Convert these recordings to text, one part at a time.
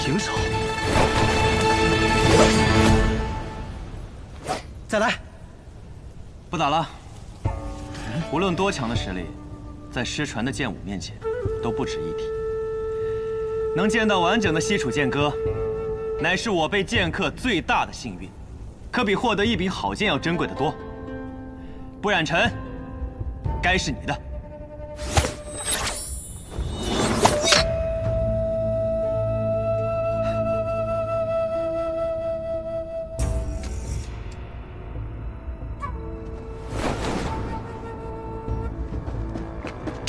平手。再来。不打了。无论多强的实力，在失传的剑舞面前，都不值一提。能见到完整的西楚剑歌，乃是我辈剑客最大的幸运，可比获得一柄好剑要珍贵的多。不染尘，该是你的。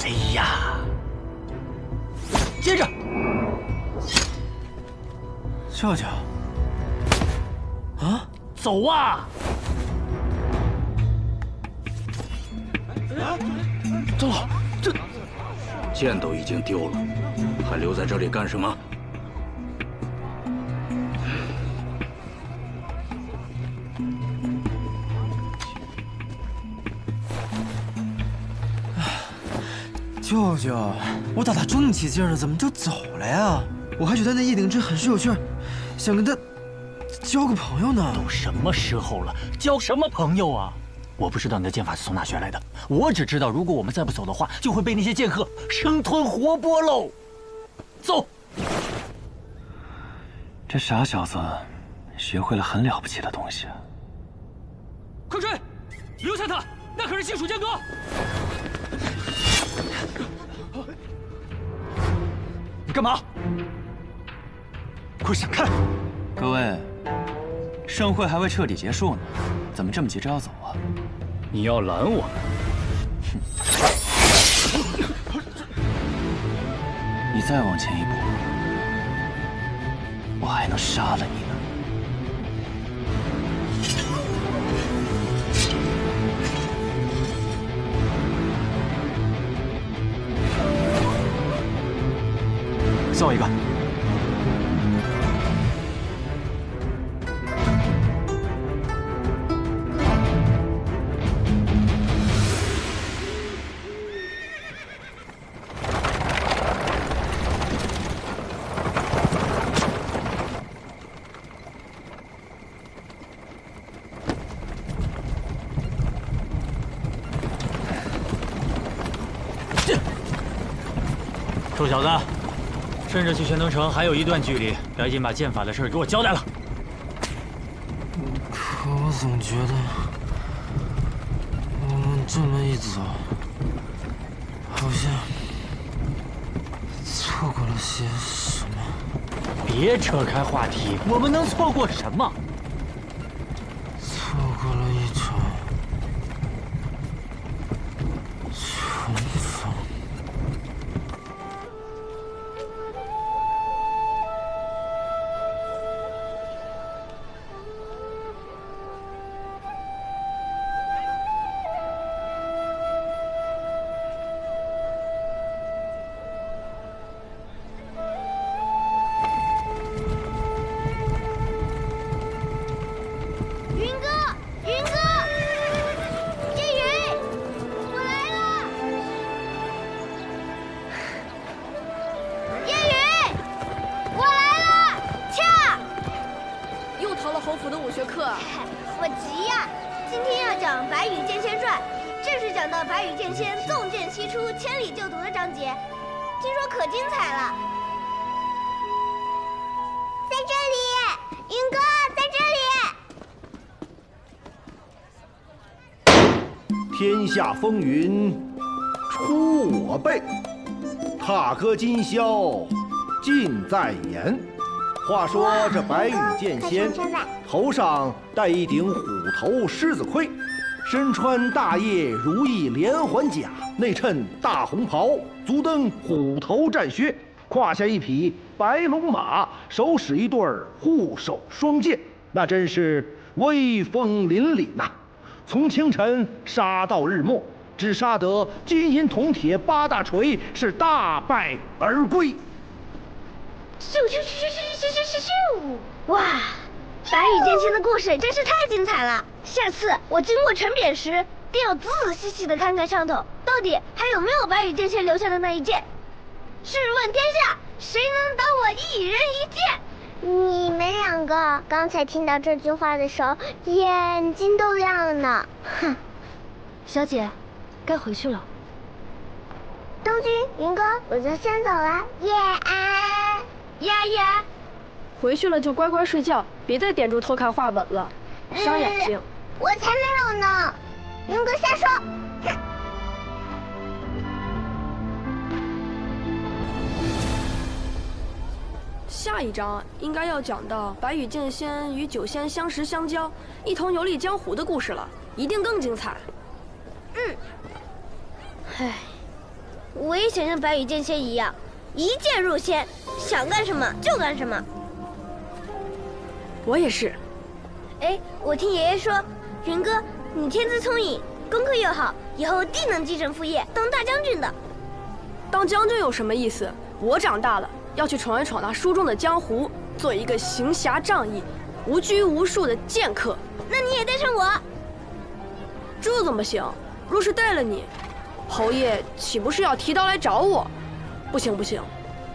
哎呀，接着，舅舅，啊，走啊！走了，这剑都已经丢了，还留在这里干什么？舅舅，我打他这么起劲了，怎么就走了呀？我还觉得那叶鼎之很是有趣，想跟他交个朋友呢。都什么时候了，交什么朋友啊？我不知道你的剑法是从哪学来的，我只知道如果我们再不走的话，就会被那些剑客生吞活剥喽。走。这傻小子，学会了很了不起的东西啊！快追，留下他，那可是西楚剑歌。 你干嘛？快闪开！各位，盛会还未彻底结束呢，怎么这么急着要走啊？你要拦我们？你再往前一步，我还能杀了你呢。 送我一个。臭小子！ 趁着去玄登城还有一段距离，赶紧把剑法的事给我交代了。可我总觉得，我们这么一走，好像错过了些什么。别扯开话题，我们能错过什么？错过了一场重逢。 我急呀！今天要讲《白羽剑仙传》，正是讲到白羽剑仙纵剑西出，千里救徒的章节，听说可精彩了。在这里，云哥在这里。天下风云出我辈，踏歌今宵尽在言。话说这白羽剑仙头上戴一顶虎头狮子盔，身穿大叶如意连环甲，内衬大红袍，足蹬虎头战靴，胯下一匹白龙马，手使一对护手双剑，那真是威风凛凛呐！从清晨杀到日没，只杀得金银铜铁八大锤，是大败而归。咻咻咻咻咻咻咻咻！哇，白羽剑仙的故事真是太精彩了！下次我经过城匾时，定要仔仔细细的看看上头，到底还有没有白羽剑仙留下的那一剑。试问天下，谁能挡我一人一剑？你们两个刚才听到这句话的时候，眼睛都亮了呢。哼，小姐，该回去了。东君、云哥，我就先走了。夜安，呀。回去了就乖乖睡觉，别再点住偷看画本了，伤眼睛。我才没有呢，云哥瞎说。哼。下一章应该要讲到白羽剑仙与酒仙相识相交，一同游历江湖的故事了，一定更精彩。唉，我也想像白羽剑仙一样，一剑入仙，想干什么就干什么。我也是。哎，我听爷爷说，云哥，你天资聪颖，功课又好，以后定能继承父业，当大将军的。当将军有什么意思？我长大了。要去闯一闯那书中的江湖，做一个行侠仗义、无拘无束的剑客。那你也带上我？这怎么行？若是带了你，侯爷岂不是要提刀来找我？不行，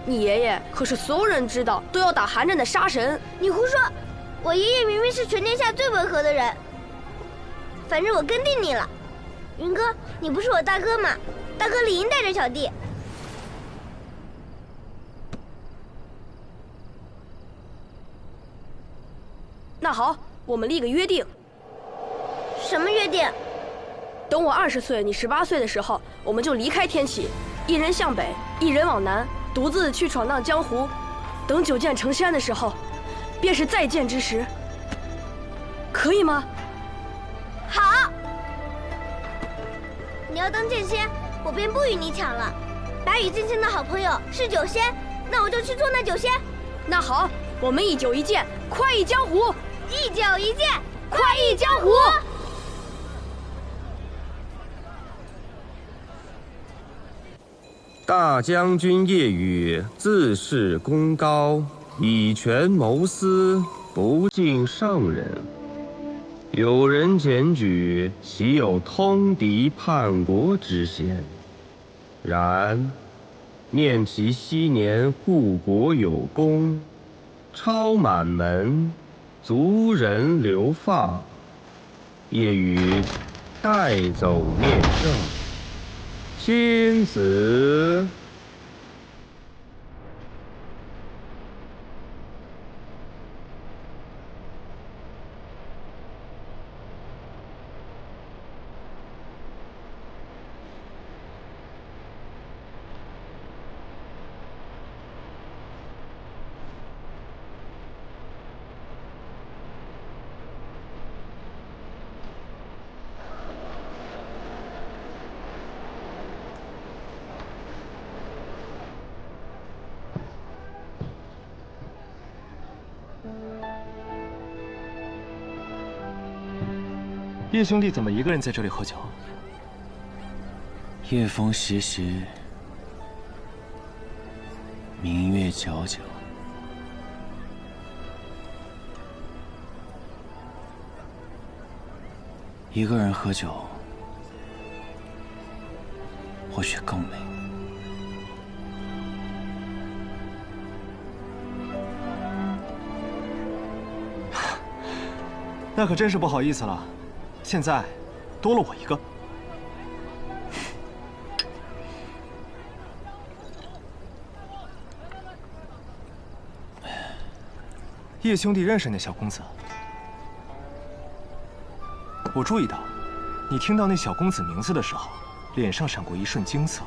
你爷爷可是所有人知道都要打寒战的杀神。你胡说！我爷爷明明是全天下最温和的人。反正我跟定你了，云哥，你不是我大哥吗？大哥理应带着小弟。那好，我们立个约定。什么约定？等我20岁，你18岁的时候，我们就离开天启，一人向北，一人往南，独自去闯荡江湖。等9剑成仙的时候，便是再见之时。可以吗？好。你要当剑仙，我便不与你抢了。白羽剑仙的好朋友是酒仙，那我就去做那酒仙。那好，我们一酒一剑，快意江湖。一酒一剑，快意江湖。大将军夜雨自恃功高，以权谋私，不敬上人。有人检举，岂有通敌叛国之嫌？然念其昔年护国有功，超满门，族人流放，夜雨带走面圣，亲子。叶兄弟怎么一个人在这里喝酒？夜风习习，明月皎皎，一个人喝酒，或许更美。那可真是不好意思了。现在多了我一个。叶兄弟认识那小公子？我注意到，你听到那小公子名字的时候，脸上闪过一瞬惊色。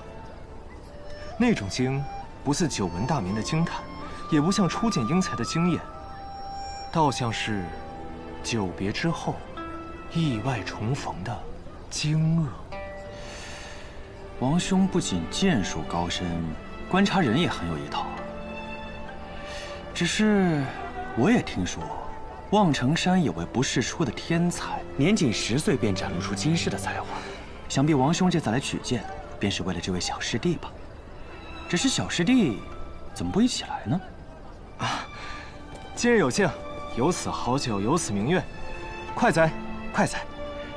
那种惊，不似久闻大名的惊叹，也不像初见英才的惊艳，倒像是久别之后意外重逢的惊愕。王兄不仅剑术高深，观察人也很有一套。只是我也听说，望城山有位不世出的天才，年仅10岁便展露出惊世的才华。想必王兄这次来取剑，便是为了这位小师弟吧？只是小师弟怎么不一起来呢？啊，今日有幸，有此好酒，有此明月，快哉，快哉！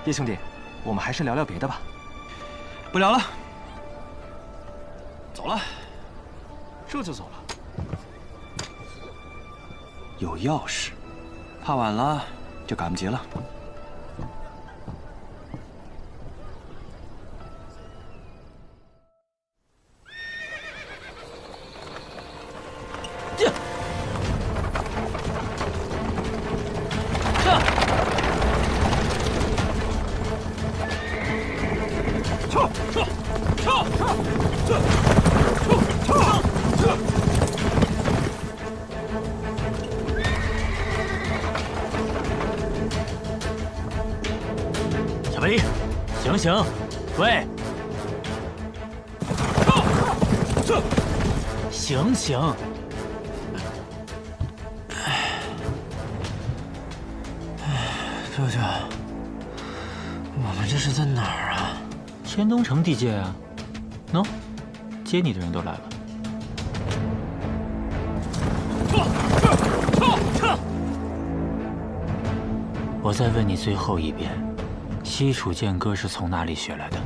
叶兄弟，我们还是聊聊别的吧。不聊了，走了。这就走了。有要事，怕晚了就赶不及了。小白梨，醒醒！喂，醒醒！舅舅，我们这是在哪儿啊？千东城地界啊。喏，接你的人都来了。我再问你最后一遍，西楚剑歌是从哪里学来的？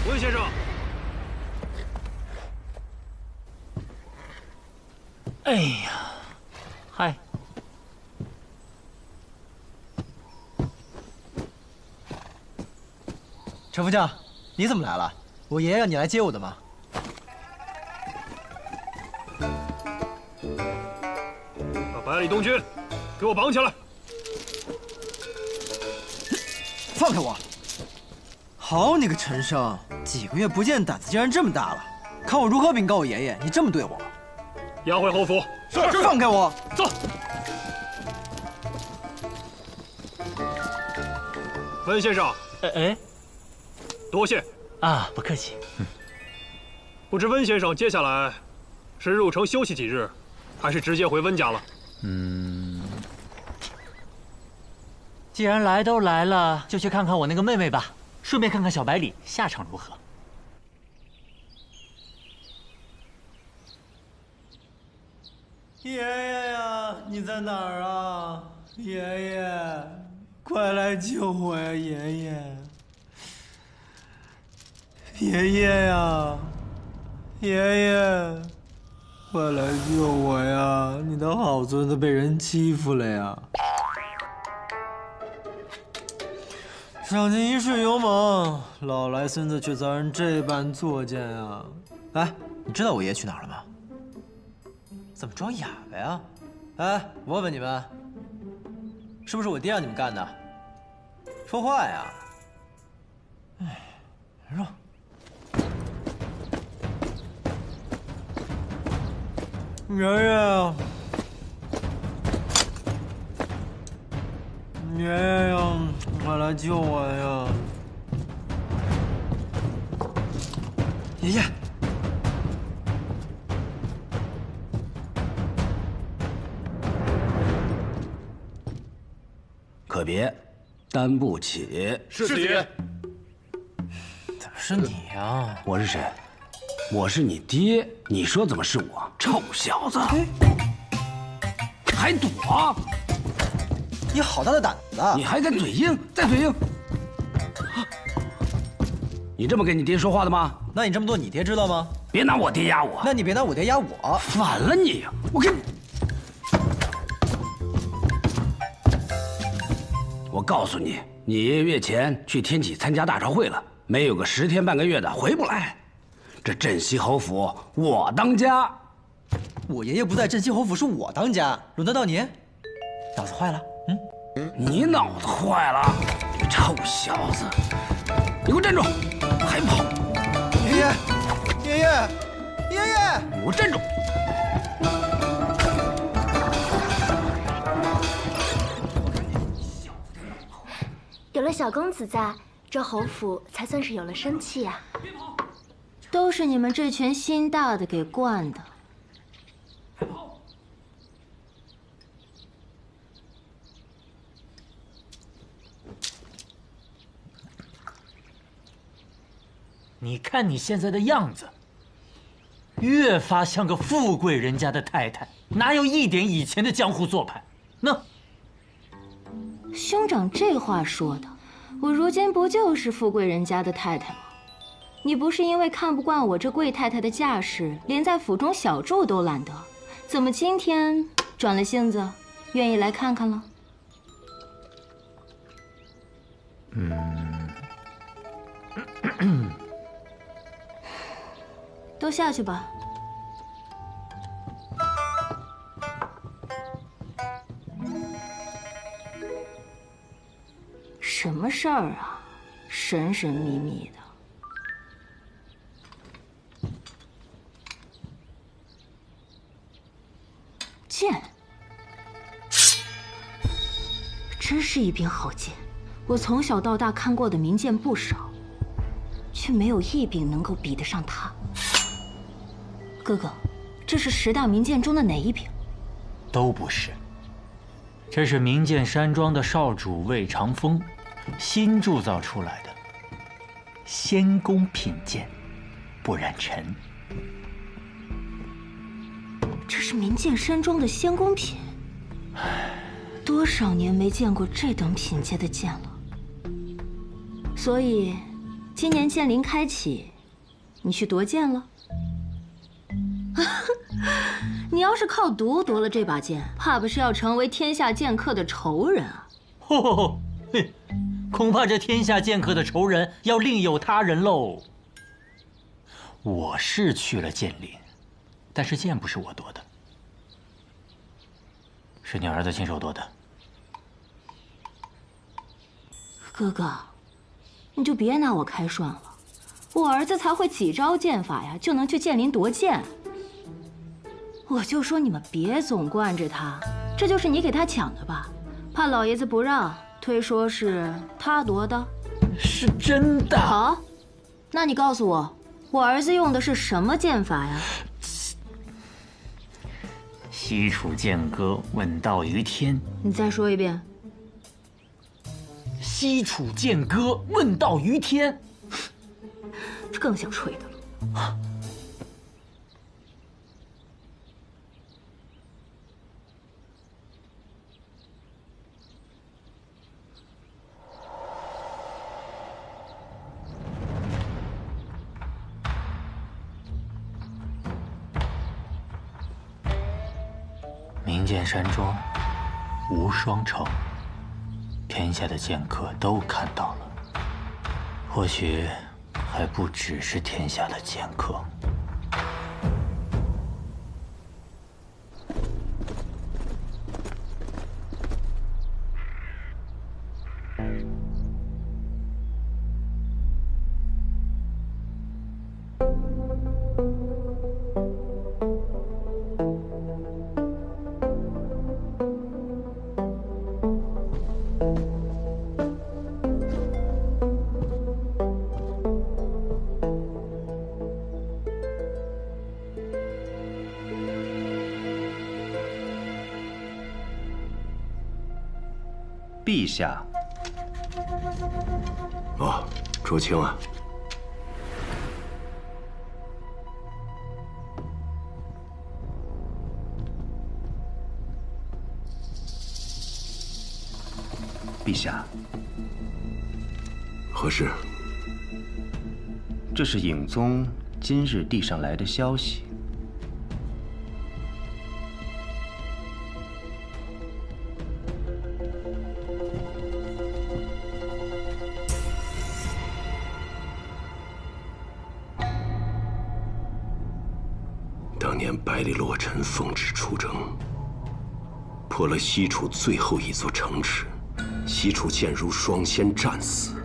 温先生。哎呀，嗨。陈副将，你怎么来了？我爷爷让你来接我的吗？把百里东军给我绑起来！放开我！好你个陈生，几个月不见，胆子竟然这么大了！看我如何禀告我爷爷，你这么对我！押回侯府。是。放开我！走。温先生。哎。多谢。啊，不客气。不知温先生接下来是入城休息几日，还是直接回温家了？既然来都来了，就去看看我那个妹妹吧，顺便看看小百里下场如何。爷爷呀，你在哪儿啊？爷爷，快来救我呀！爷爷，爷爷呀，爷爷，快来救我呀！你的好孙子被人欺负了呀！赏尽一世勇猛，老来孙子却遭人这般作践啊！哎，你知道我爷去哪儿了吗？怎么装哑巴呀？哎，我问问你们，是不是我爹让你们干的？说话呀！哎，让。爷爷，爷爷呀，快来救我呀！爷爷。可别，担不起。是子爷。怎么是你呀？我是谁？我是你爹。你说怎么是我？臭小子，还躲？你好大的胆子！你还在嘴硬，再嘴硬！你这么跟你爹说话的吗？那你这么做，你爹知道吗？别拿我爹压我！那你别拿我爹压我！反了你！我跟你。我告诉你，你爷爷月前去天启参加大朝会了，没有个10天半个月的回不来。这镇西侯府我当家。我爷爷不在镇西侯府，是我当家，轮得到你？脑子坏了？你脑子坏了，你个臭小子！你给我站住！还跑！爷爷，爷爷，爷爷！你给我站住！有了小公子在，这侯府才算是有了生气啊！都是你们这群心大的给惯的。你看你现在的样子，越发像个富贵人家的太太，哪有一点以前的江湖做派？那兄长这话说的，我如今不就是富贵人家的太太吗？你不是因为看不惯我这贵太太的架势，连在府中小住都懒得，怎么今天转了性子，愿意来看看了？都下去吧。什么事儿啊？神神秘秘的。剑，真是一柄好剑。我从小到大看过的名剑不少，却没有一柄能够比得上它。哥哥，这是10大名剑中的哪一柄？都不是。这是名剑山庄的少主魏长风新铸造出来的仙宫品剑，不染尘。这是名剑山庄的仙宫品，多少年没见过这等品阶的剑了。所以，今年剑灵开启，你去夺剑了？你要是靠毒夺了这把剑，怕不是要成为天下剑客的仇人啊！恐怕这天下剑客的仇人要另有他人喽。我是去了剑灵，但是剑不是我夺的，是你儿子亲手夺的。哥哥，你就别拿我开涮了，我儿子才会几招剑法呀，就能去剑林夺剑。我就说你们别总惯着他，这就是你给他抢的吧？怕老爷子不让，推说是他夺的。是真的。好，那你告诉我，我儿子用的是什么剑法呀？西楚剑歌问道于天。你再说一遍。西楚剑歌问道于天。这更像吹的了。名剑山庄，无双城，天下的剑客都看到了，或许还不只是天下的剑客。陛下。哦，卓青啊，陛下，何事？这是影宗今日递上来的消息。当年百里洛尘奉旨出征，破了西楚最后一座城池，西楚剑如双仙战死。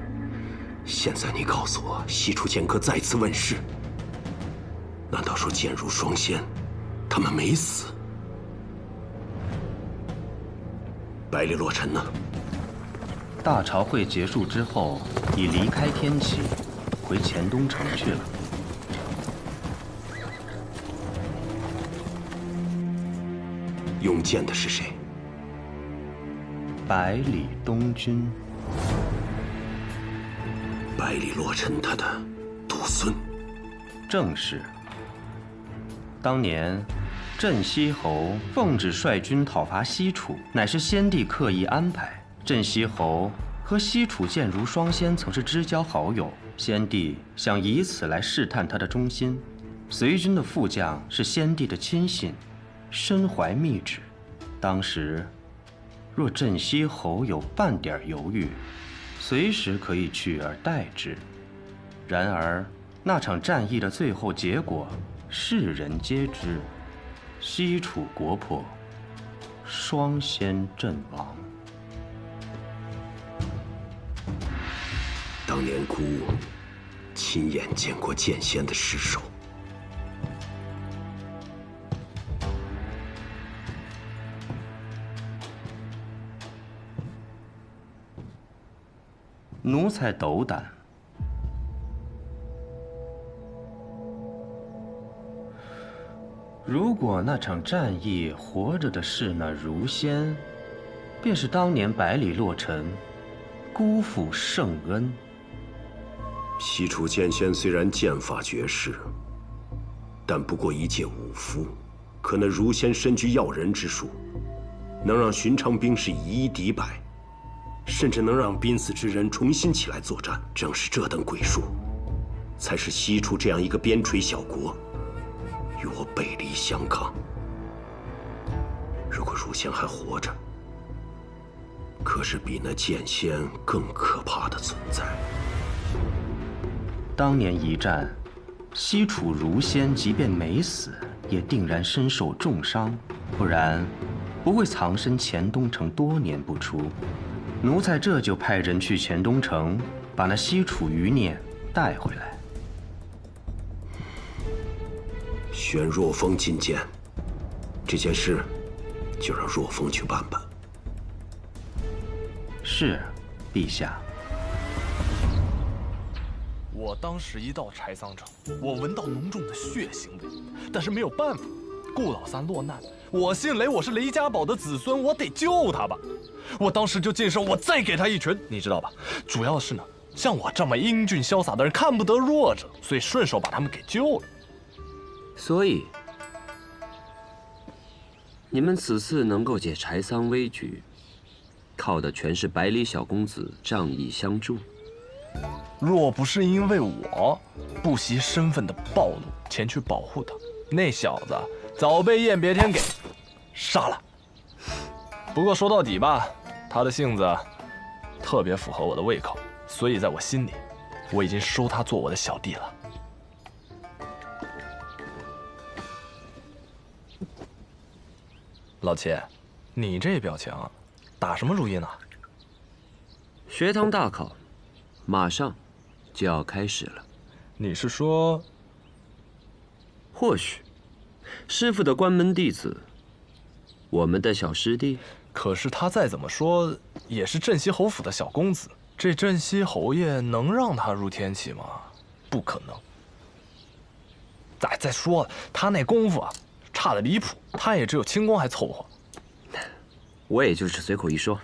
现在你告诉我，西楚剑客再次问世，难道说剑如双仙，他们没死？百里洛尘呢？大朝会结束之后，已离开天启，回黔东城去了。用剑的是谁？百里东君。百里洛尘他的独孙。正是。当年，镇西侯奉旨率军讨伐西楚，乃是先帝刻意安排，镇西侯和西楚建如双仙曾是知交好友，先帝想以此来试探他的忠心。随军的副将是先帝的亲信，身怀密旨。当时，若镇西侯有半点犹豫，随时可以取而代之。然而，那场战役的最后结果，世人皆知：西楚国破，双仙阵亡。当年孤亲眼见过剑仙的尸首。奴才斗胆。如果那场战役活着的是那如仙，便是当年百里落尘，辜负圣恩。西楚剑仙虽然剑法绝世，但不过一介武夫，可那如仙身具耀人之术，能让寻常兵士以一敌百。甚至能让濒死之人重新起来作战。正是这等鬼术，才使西楚这样一个边陲小国与我背离相抗。如果如仙还活着，可是比那剑仙更可怕的存在。当年一战，西楚如仙即便没死，也定然身受重伤，不然不会藏身黔东城多年不出。奴才这就派人去黔东城，把那西楚余孽带回来。选若风觐见，这件事就让若风去办吧。是，陛下。我当时一到柴桑城，我闻到浓重的血腥味，但是没有办法，顾老三落难，我姓雷，我是雷家宝的子孙，我得救他吧。我当时就进手，我再给他一拳，你知道吧？主要是呢，像我这么英俊潇洒的人看不得弱者，所以顺手把他们给救了。所以，你们此次能够解柴桑危局，靠的全是百里小公子仗义相助。若不是因为我不惜身份的暴露前去保护他，那小子早被燕别天给杀了。不过说到底吧，他的性子特别符合我的胃口，所以在我心里，我已经收他做我的小弟了。老七，你这表情，打什么主意呢？学堂大考，马上就要开始了。你是说？或许，师傅的关门弟子，我们的小师弟。可是他再怎么说也是镇西侯府的小公子，这镇西侯爷能让他入天启吗？不可能。再说了，他那功夫啊，差得离谱，他也只有轻功还凑合。我也就是随口一说。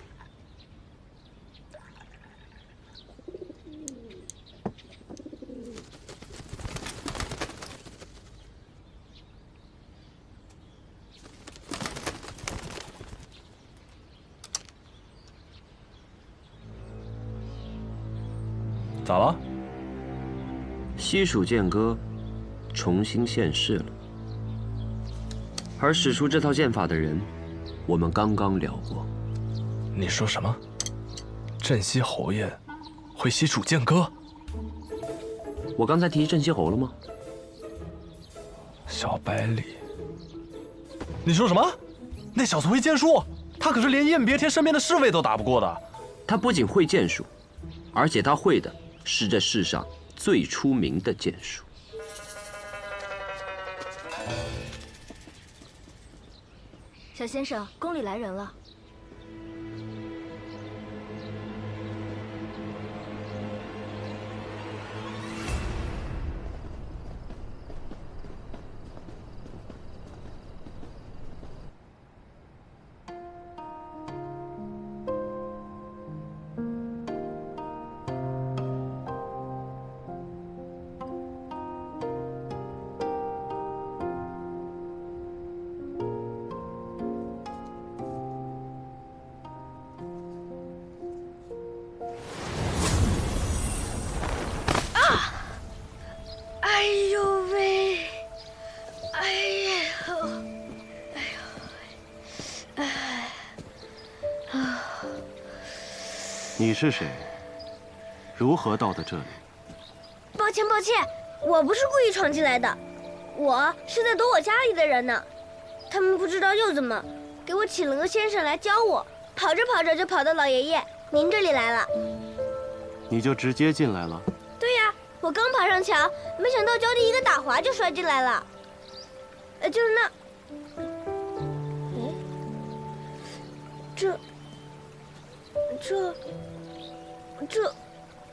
咋了？西蜀剑歌重新现世了，而使出这套剑法的人，我们刚刚聊过。你说什么？镇西侯爷会西蜀剑歌？我刚才提镇西侯了吗？小百里，你说什么？那小子会剑术？他可是连燕别天身边的侍卫都打不过的。他不仅会剑术，而且他会的是这世上最出名的剑术。小先生，宫里来人了。你是谁？如何到的这里？抱歉，我不是故意闯进来的，我是在躲我家里的人呢。他们不知道又怎么，给我请了个先生来教我，跑着跑着就跑到老爷爷您这里来了。你就直接进来了？对呀，我刚爬上墙，没想到脚底一个打滑就摔进来了。就是那，这，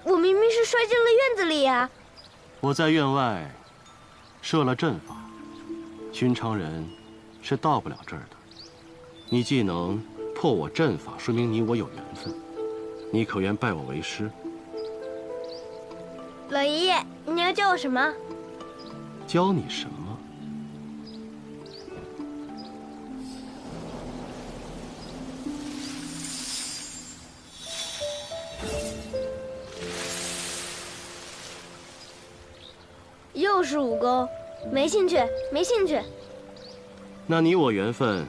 我明明是摔进了院子里呀。我在院外设了阵法，寻常人是到不了这儿的。你既能破我阵法，说明你我有缘分。你可愿拜我为师？老爷爷，你要教我什么？教你什么？又是武功，没兴趣。那你我缘分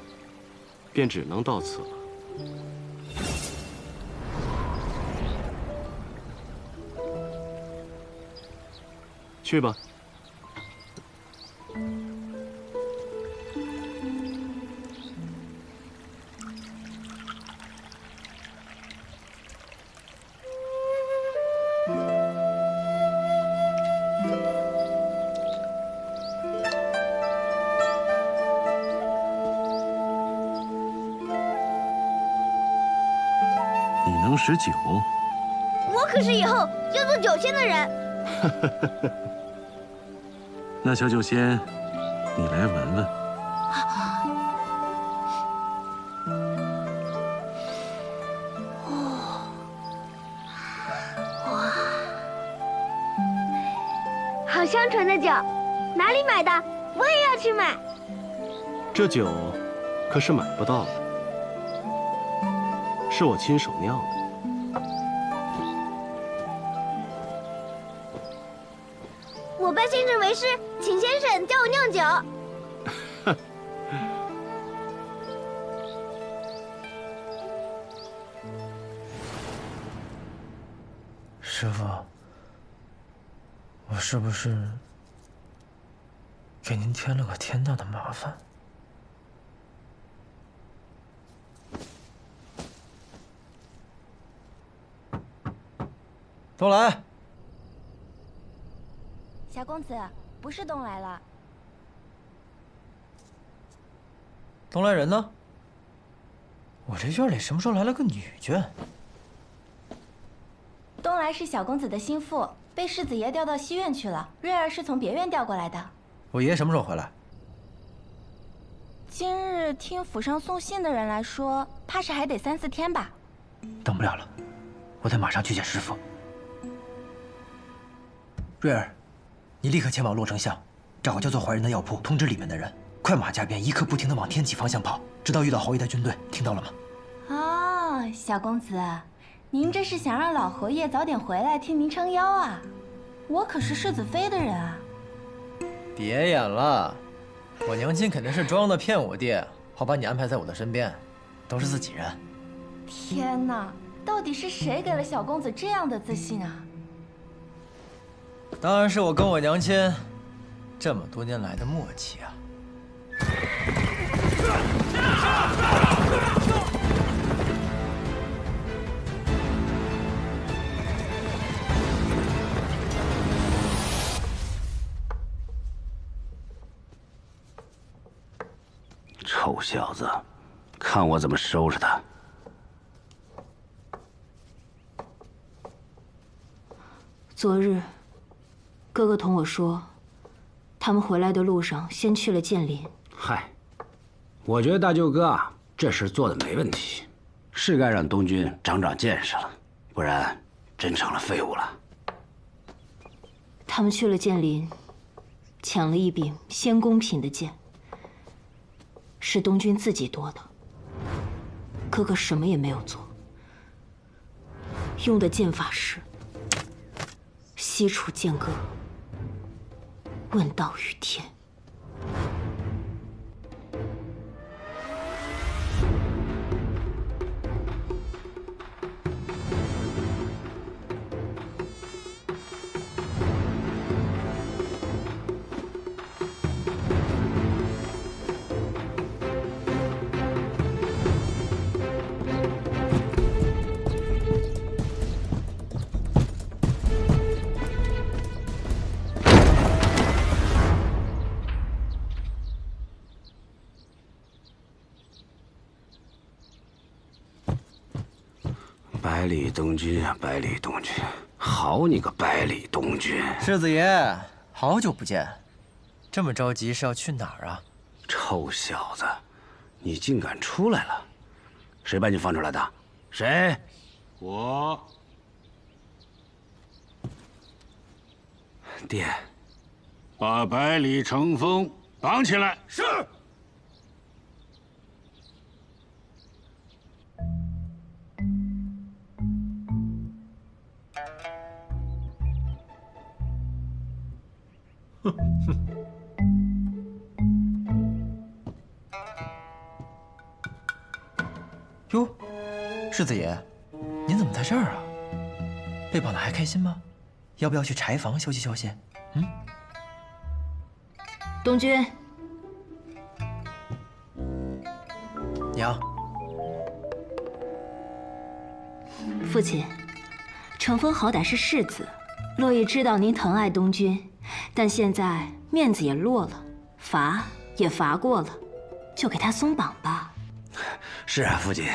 便只能到此了。去吧。你能使酒？我可是以后要做酒仙的人。那小酒仙，你来闻闻。哇，好香醇的酒，哪里买的？我也要去买。这酒可是买不到的，是我亲手酿的。我拜先生为师，请先生教我酿酒。师傅，我是不是给您添了个天大的麻烦？东来，小公子，不是东来了。东来人呢？我这院里什么时候来了个女眷？东来是小公子的心腹，被世子爷调到西院去了。瑞儿是从别院调过来的。我爷什么时候回来？今日听府上送信的人来说，怕是还得3、4天吧。等不了了，我得马上去见师傅。瑞儿，你立刻前往洛城巷，找个叫做怀仁的药铺，通知里面的人，快马加鞭，一刻不停地往天启方向跑，直到遇到侯爷的军队，听到了吗？哦，小公子，您这是想让老侯爷早点回来替您撑腰啊？我可是世子妃的人啊！别演了，我娘亲肯定是装的骗我爹，好把你安排在我的身边，都是自己人。天哪，到底是谁给了小公子这样的自信啊？当然是我跟我娘亲这么多年来的默契啊！臭小子，看我怎么收拾他！昨日，哥哥同我说，他们回来的路上先去了剑林。嗨，我觉得大舅哥啊，这事做的没问题，是该让东军长长见识了，不然真成了废物了。他们去了剑林，抢了一柄仙宫品的剑，是东军自己夺的。哥哥什么也没有做，用的剑法是西楚剑歌，问道于天。百里东军啊，百里东军，好你个百里东军！世子爷，好久不见，这么着急是要去哪儿啊？臭小子，你竟敢出来了！谁把你放出来的？谁？我。爹，把百里成风绑起来。是。哟，世子爷，您怎么在这儿啊？被绑的还开心吗？要不要去柴房休息休息？嗯。东君，娘。父亲，成风好歹是世子，洛邑知道您疼爱东君，但现在面子也落了，罚也罚过了，就给他松绑吧。是啊，父亲。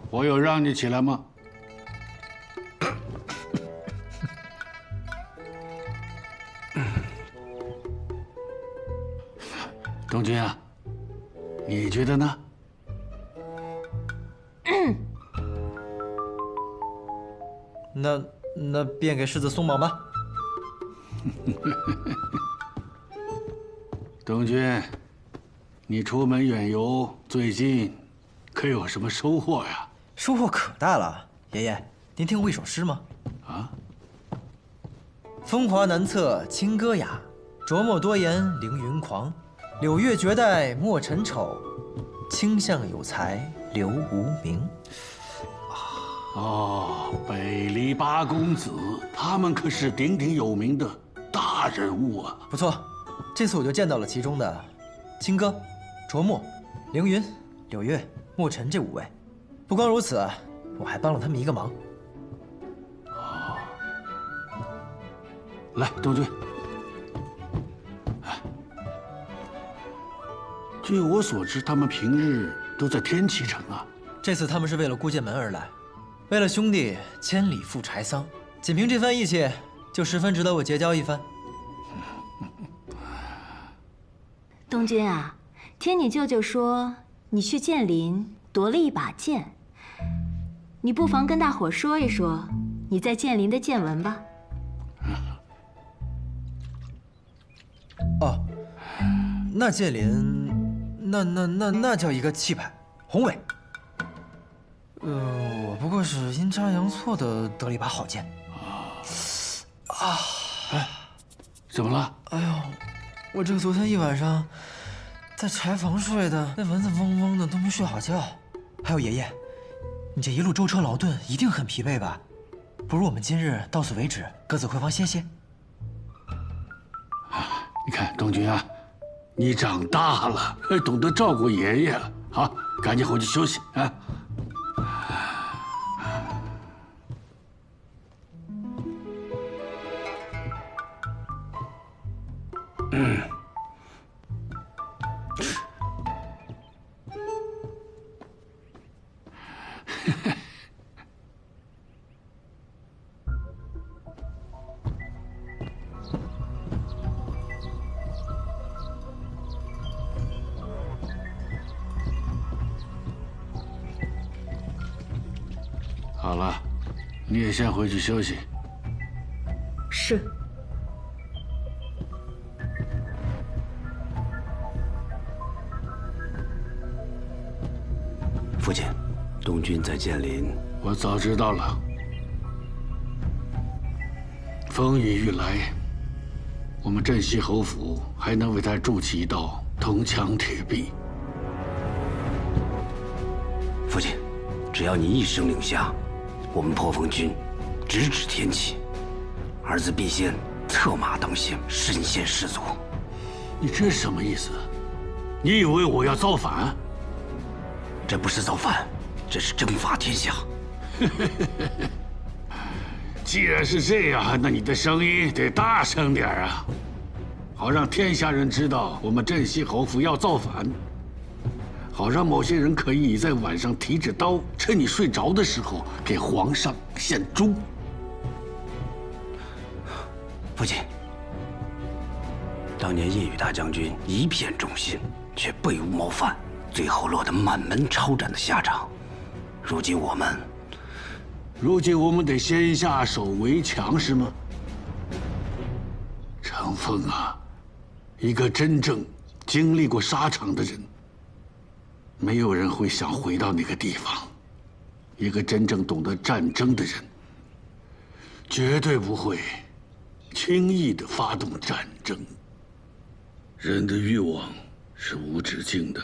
我有让你起来吗？东君啊，你觉得呢？那便给世子松绑吧。东君，你出门远游，最近可有什么收获呀？收获可大了，爷爷，您听过一首诗吗？啊？风华难测清歌雅，琢磨多言凌云狂。柳月绝代莫尘丑，卿相有才留无名。哦，北篱八公子，他们可是鼎鼎有名的大人物啊！不错，这次我就见到了其中的清歌、卓墨、凌云、柳月、墨尘这5位。不光如此，我还帮了他们一个忙。哦，来，东君。据我所知，他们平日都在天启城啊。这次他们是为了孤剑门而来，为了兄弟千里赴柴桑，仅凭这番义气，就十分值得我结交一番。东君啊，听你舅舅说你去剑林夺了一把剑，你不妨跟大伙说一说你在剑林的见闻吧。哦，那剑林，那叫一个气派宏伟。我不过是阴差阳错的得了一把好剑。哎，怎么了？哎呦，我这个昨天一晚上在柴房睡的，那蚊子嗡嗡的都没睡好觉。还有爷爷，你这一路舟车劳顿，一定很疲惫吧？不如我们今日到此为止，各自回房歇歇。你看，东君啊，你长大了，懂得照顾爷爷了。好，赶紧回去休息啊。好了，你也先回去休息。是。父亲，东君在剑林，我早知道了。风雨欲来，我们镇西侯府还能为他筑起一道铜墙铁壁。父亲，只要你一声令下，我们破风军直指天启，儿子必先策马当先，身先士卒。你这是什么意思？你以为我要造反？这不是造反，这是征伐天下。既然是这样，那你的声音得大声点啊，好让天下人知道我们镇西侯府要造反。好让某些人可以在晚上提着刀，趁你睡着的时候给皇上献忠。父亲，当年叶羽大将军一片忠心，却背无谋反，最后落得满门抄斩的下场。如今我们得先下手为强，是吗？长风啊，一个真正经历过沙场的人，没有人会想回到那个地方。一个真正懂得战争的人，绝对不会轻易地发动战争。人的欲望是无止境的，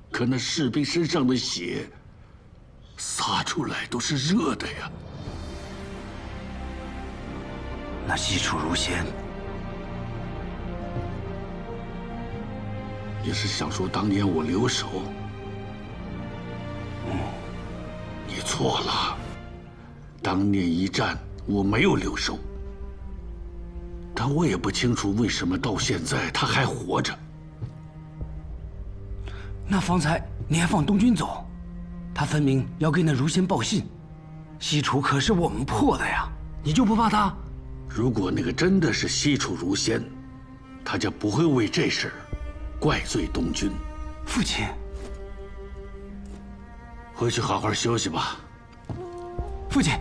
可那士兵身上的血洒出来都是热的呀。那西楚如仙，也是想说当年我留守。你错了，当年一战我没有留守，但我也不清楚为什么到现在他还活着。那方才你还放东军走，他分明要给那如仙报信。西楚可是我们破的呀，你就不怕他？如果那个真的是西楚如仙，他就不会为这事怪罪东军。父亲，回去好好休息吧。父亲，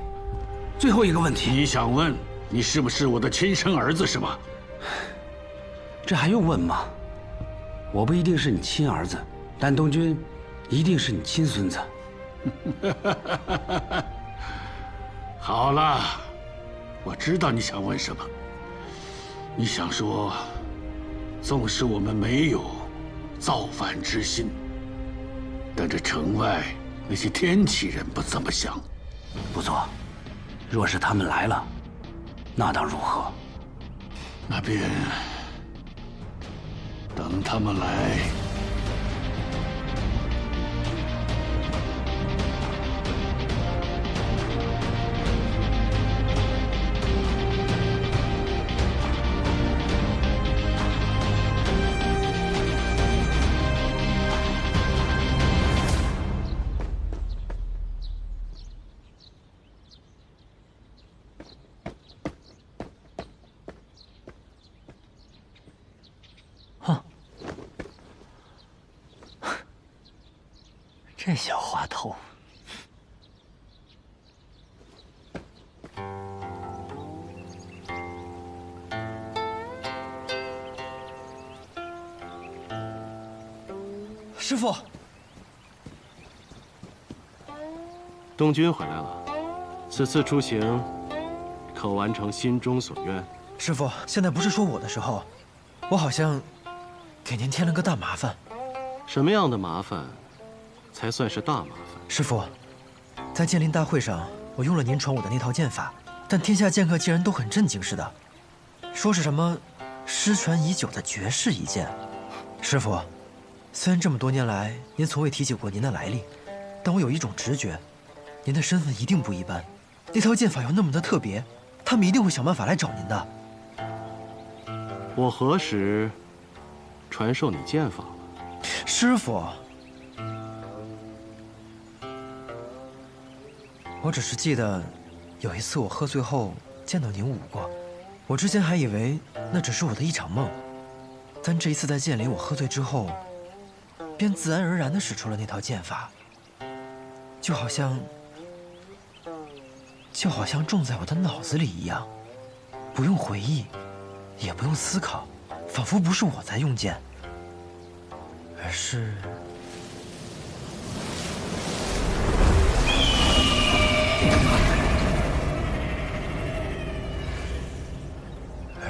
最后一个问题，你想问你是不是我的亲生儿子是吧？这还用问吗？我不一定是你亲儿子，但东军一定是你亲孙子。好了，我知道你想问什么。你想说，纵使我们没有造反之心，但这城外那些天启人不怎么想。不错，若是他们来了，那当如何？那便等他们来。这小滑头，师傅，东军回来了，此次出行可完成心中所愿。师傅，现在不是说我的时候，我好像给您添了个大麻烦。什么样的麻烦才算是大麻烦？师傅，在剑林大会上，我用了您传我的那套剑法，但天下剑客竟然都很震惊似的，说是什么失传已久的绝世一剑。师傅，虽然这么多年来您从未提起过您的来历，但我有一种直觉，您的身份一定不一般。那套剑法又那么的特别，他们一定会想办法来找您的。我何时传授你剑法了？师傅，我只是记得有一次我喝醉后见到您舞过，我之前还以为那只是我的一场梦，但这一次在剑林我喝醉之后，便自然而然地使出了那套剑法，就好像种在我的脑子里一样，不用回忆，也不用思考，仿佛不是我在用剑，而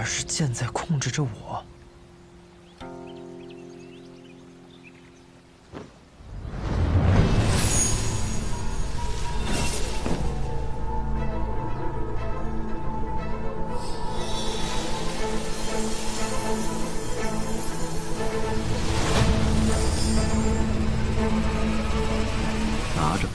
是剑在控制着我。拿着。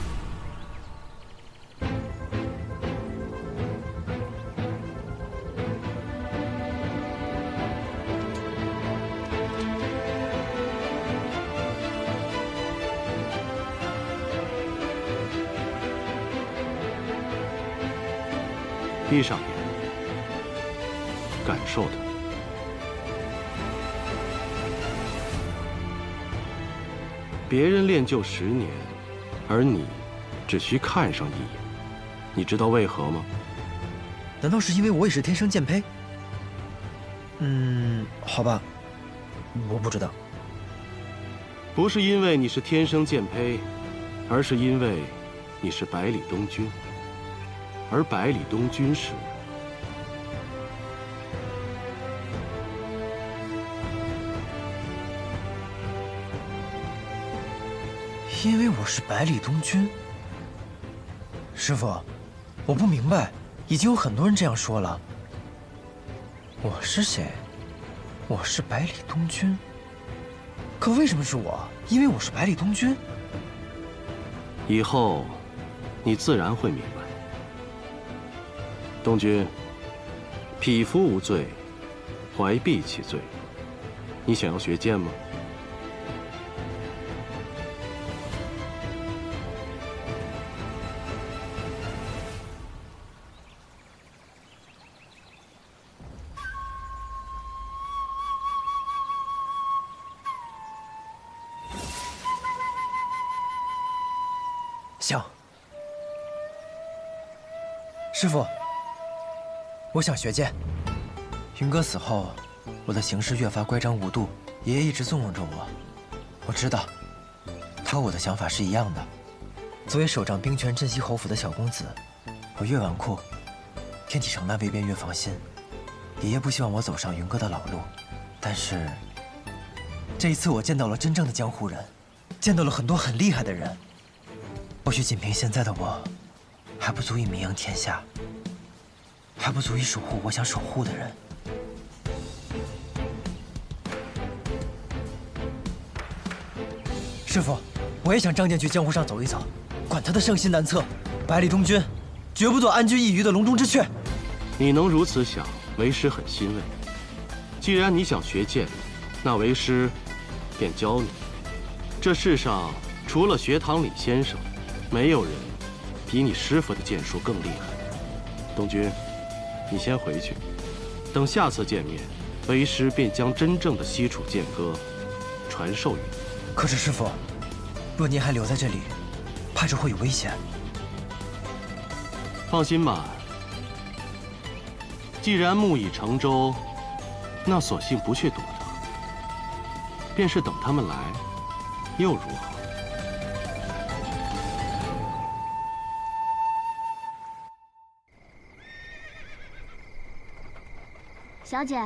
闭上眼，感受它。别人练就10年，而你只需看上一眼。你知道为何吗？难道是因为我也是天生剑胚？好吧，我不知道。不是因为你是天生剑胚，而是因为你是百里东君，而百里东君是……因为我是百里东君。师傅，我不明白，已经有很多人这样说了。我是谁？我是百里东君。可为什么是我？因为我是百里东君。以后，你自然会明白。东君，匹夫无罪，怀璧其罪。你想要学剑吗？想，师傅，我想学剑。云哥死后，我的行事越发乖张无度，爷爷一直纵容着我。我知道，他和我的想法是一样的。作为守掌兵权镇西侯府的小公子，我越纨绔，天启城那位便越放心。爷爷不希望我走上云哥的老路，但是这一次我见到了真正的江湖人，见到了很多很厉害的人。或许仅凭现在的我，还不足以名扬天下，还不足以守护我想守护的人。师傅，我也想仗剑去江湖上走一走，管他的圣心难测，百里东君绝不做安居一隅的笼中之雀。你能如此想，为师很欣慰。既然你想学剑，那为师便教你。这世上除了学堂李先生，没有人比你师傅的剑术更厉害。东君，你先回去，等下次见面，为师便将真正的西楚剑歌传授于你。可是师傅，若您还留在这里，怕是会有危险。放心吧，既然木已成舟，那索性不去躲他，便是等他们来，又如何？小姐，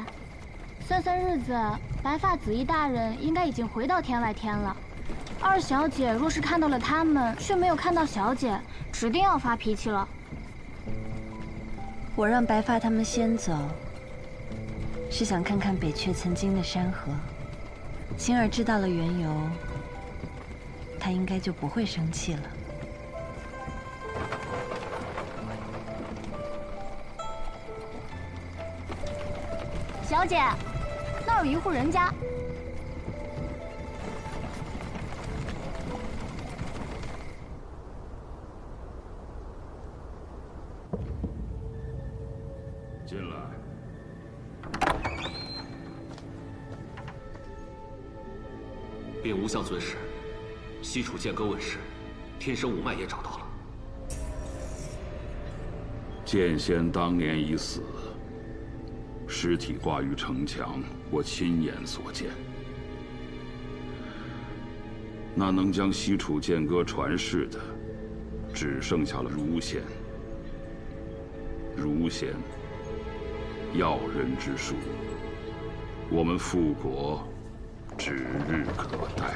算算日子，白发紫衣大人应该已经回到天外天了。二小姐若是看到了他们，却没有看到小姐，指定要发脾气了。我让白发他们先走，是想看看北阙曾经的山河。星儿知道了缘由，他应该就不会生气了。小姐，那儿有一户人家。进来。禀无相尊师，西楚剑歌问世，天生五脉也找到了。剑仙当年已死。尸体挂于城墙，我亲眼所见。那能将西楚剑歌传世的，只剩下了儒仙。儒仙，要人之术，我们复国指日可待。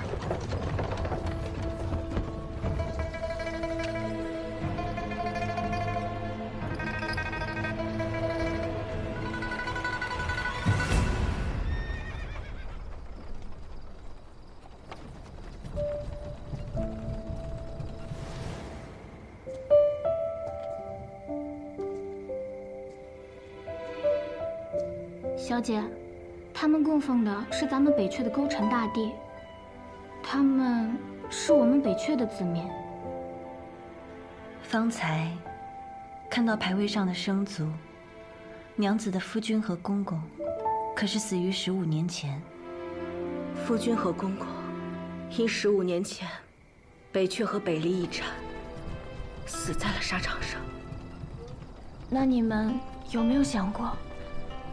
小姐，他们供奉的是咱们北阙的勾陈大帝，他们是我们北阙的子民。方才看到牌位上的生卒，娘子的夫君和公公，可是死于15年前。夫君和公公，因15年前北阙和北离一战，死在了沙场上。那你们有没有想过，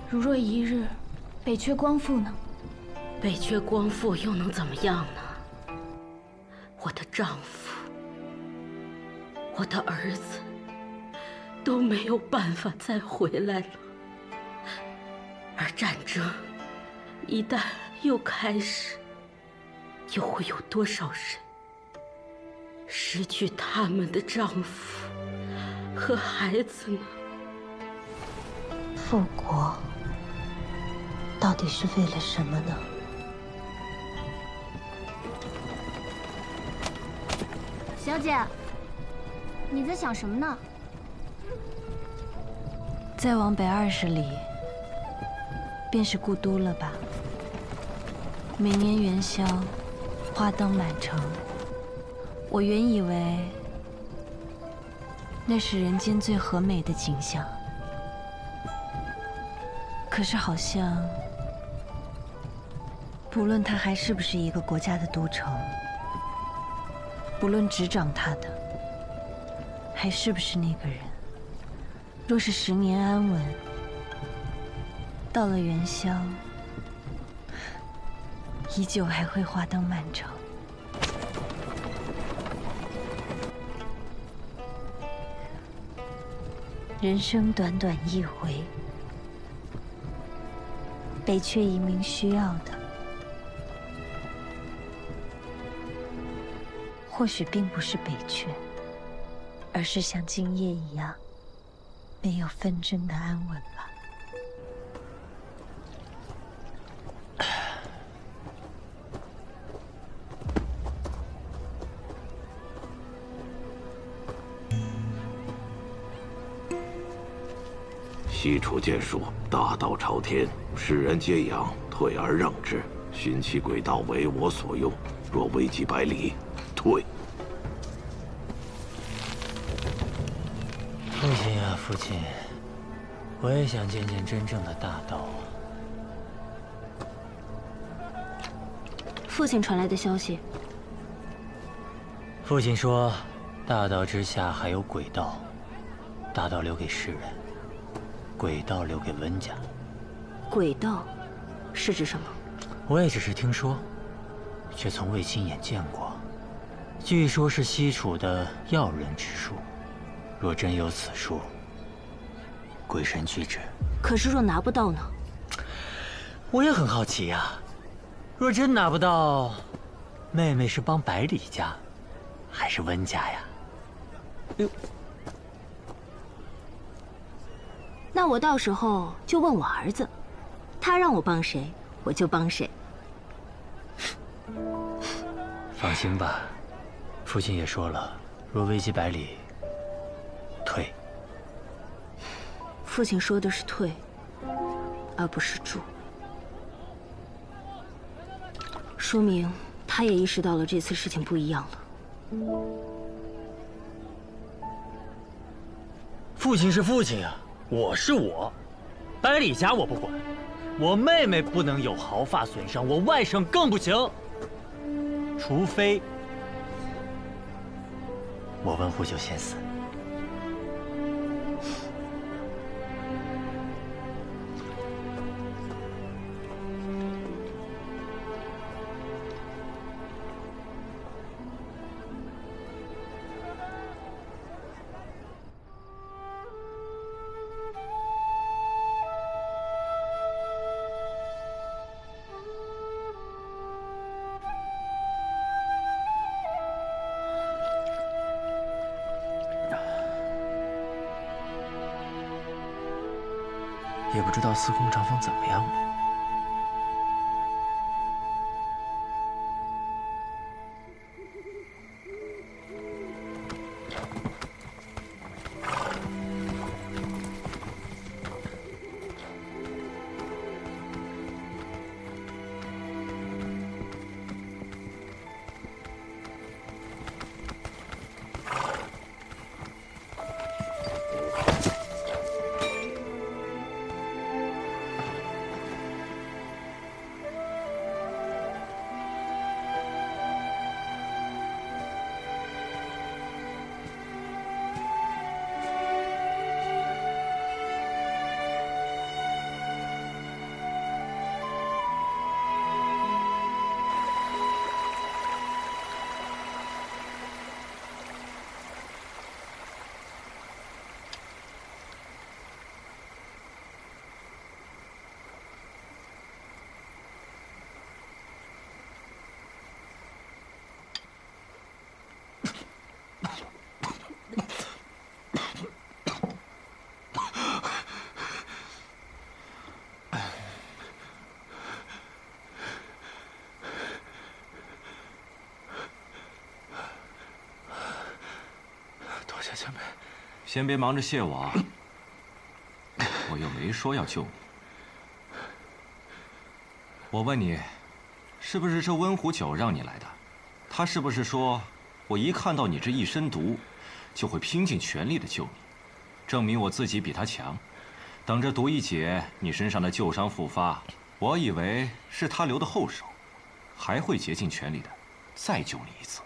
如若一日北阙光复呢？北阙光复又能怎么样呢？我的丈夫，我的儿子，都没有办法再回来了。而战争一旦又开始，又会有多少人失去他们的丈夫和孩子呢？复国到底是为了什么呢？小姐，你在想什么呢？再往北20里，便是故都了吧？每年元宵，花灯满城。我原以为那是人间最和美的景象，可是好像，不论它还是不是一个国家的都城，不论执掌它的还是不是那个人，若是10年安稳，到了元宵，依旧还会花灯满城。人生短短一回，北阙一名需要的，或许并不是北阙，而是像今夜一样，没有纷争的安稳吧。西楚剑术大道朝天，世人皆仰，退而让之，寻其轨道为我所用。若危及百里，退。父亲呀，父亲，我也想见见真正的大道啊。父亲传来的消息。父亲说，大道之下还有鬼道，大道留给世人，鬼道留给温家。鬼道是指什么？我也只是听说，却从未亲眼见过。据说是西楚的要人之术，若真有此术，鬼神俱至。可是若拿不到呢？我也很好奇呀。若真拿不到，妹妹是帮百里家，还是温家呀？哎呦，那我到时候就问我儿子，他让我帮谁，我就帮谁。放心吧，父亲也说了，若危及百里，退。父亲说的是退，而不是住，说明他也意识到了这次事情不一样了。父亲是父亲啊，我是我，百里家我不管，我妹妹不能有毫发损伤，我外甥更不行。除非我温户就先死。也不知道司空长风怎么样了。前辈，先别忙着谢我啊！我又没说要救你。我问你，是不是这温壶酒让你来的？他是不是说，我一看到你这一身毒，就会拼尽全力的救你，证明我自己比他强？等着毒一解，你身上的旧伤复发，我以为是他留的后手，还会竭尽全力的再救你一次。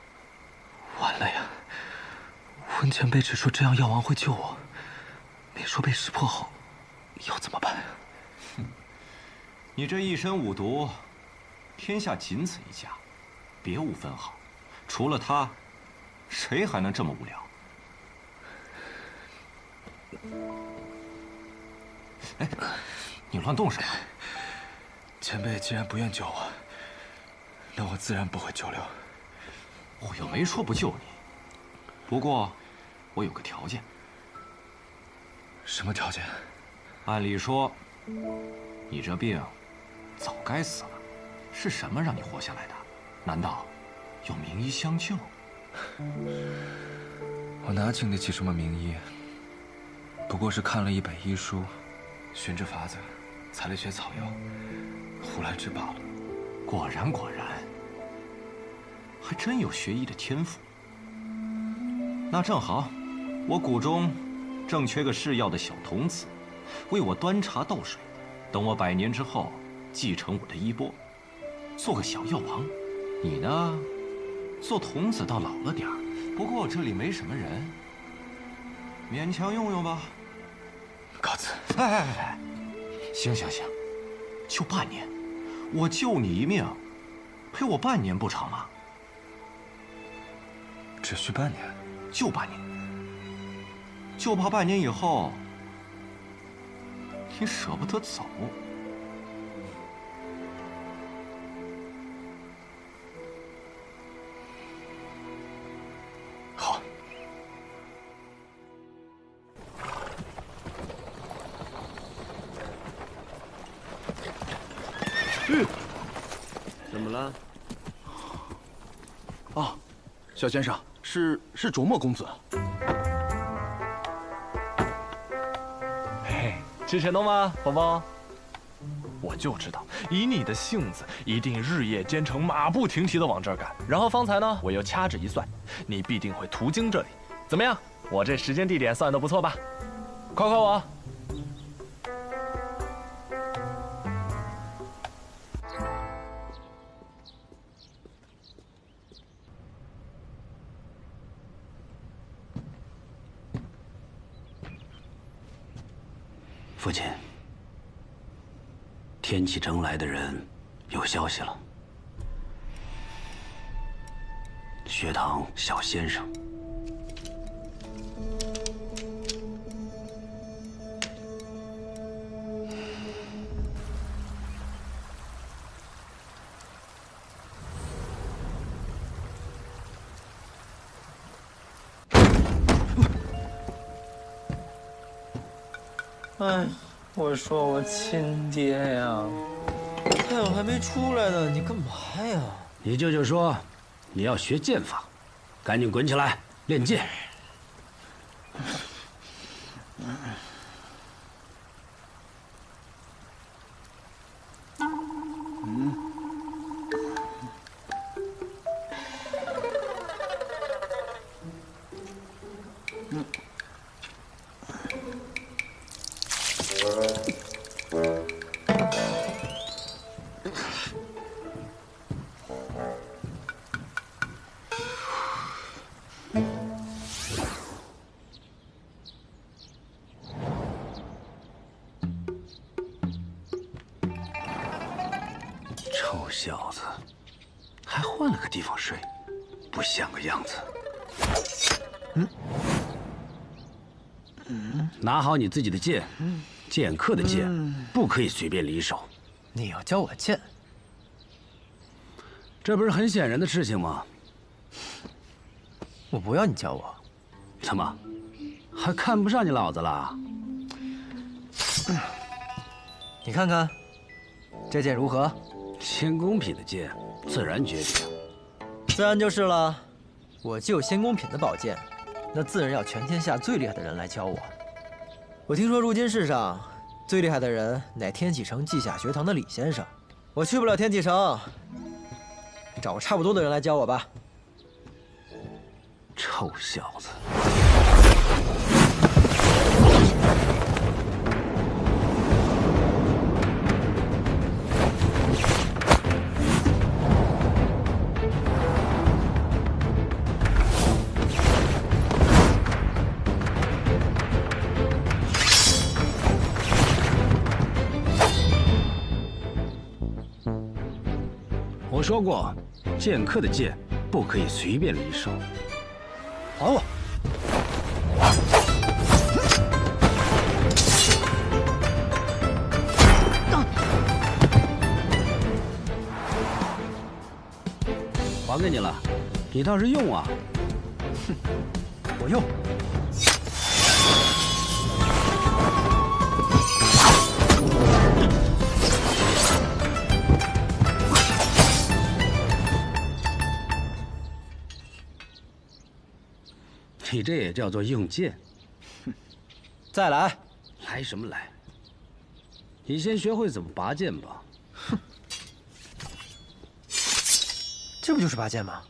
完了呀！温前辈只说这样药王会救我，没说被识破后要怎么办？你这一身五毒，天下仅此一家，别无分号。除了他，谁还能这么无聊？哎，你乱动什么？前辈既然不愿救我，那我自然不会久留。我又没说不救你，不过我有个条件。什么条件？按理说，你这病早该死了，是什么让你活下来的？难道有名医相救？我哪经得起什么名医？不过是看了一本医书，循着法子采了些草药，胡来之罢了。果然，还真有学医的天赋。那正好，我谷中正缺个制药的小童子，为我端茶倒水。等我100年之后，继承我的衣钵，做个小药王。你呢，做童子倒老了点儿，不过这里没什么人，勉强用用吧。告辞。哎，行，就半年，我救你一命，陪我半年不成吗？只需半年，就半年，就怕半年以后你舍不得走。好。怎么了？啊，小先生，是卓墨公子。嘿，吃钱了吗，宝宝？我就知道，以你的性子，一定日夜兼程，马不停蹄的往这儿赶。然后方才呢，我又掐指一算，你必定会途经这里。怎么样？我这时间地点算得不错吧？夸夸我。父亲，天启城来的人有消息了。学堂小先生，哎，我说我亲爹呀，哎我还没出来呢，你干嘛呀？你舅舅说你要学剑法，赶紧滚起来练剑。臭小子，还换了个地方睡，不像个样子。拿好你自己的剑，剑客的剑不可以随便离手。你要教我剑？这不是很显然的事情吗？我不要你教我。怎么，还看不上你老子了？你看看，这剑如何？仙宫品的剑，自然绝顶。自然就是了。我就有仙宫品的宝剑，那自然要全天下最厉害的人来教我。我听说如今世上最厉害的人乃天启城稷下学堂的李先生，我去不了天启城，找个差不多的人来教我吧。臭小子！我说过，剑客的剑不可以随便离手。还我！还给你了，你倒是用啊！哼，我用。你这也叫做用剑？哼，再来！来什么来？你先学会怎么拔剑吧。哼，这不就是拔剑吗？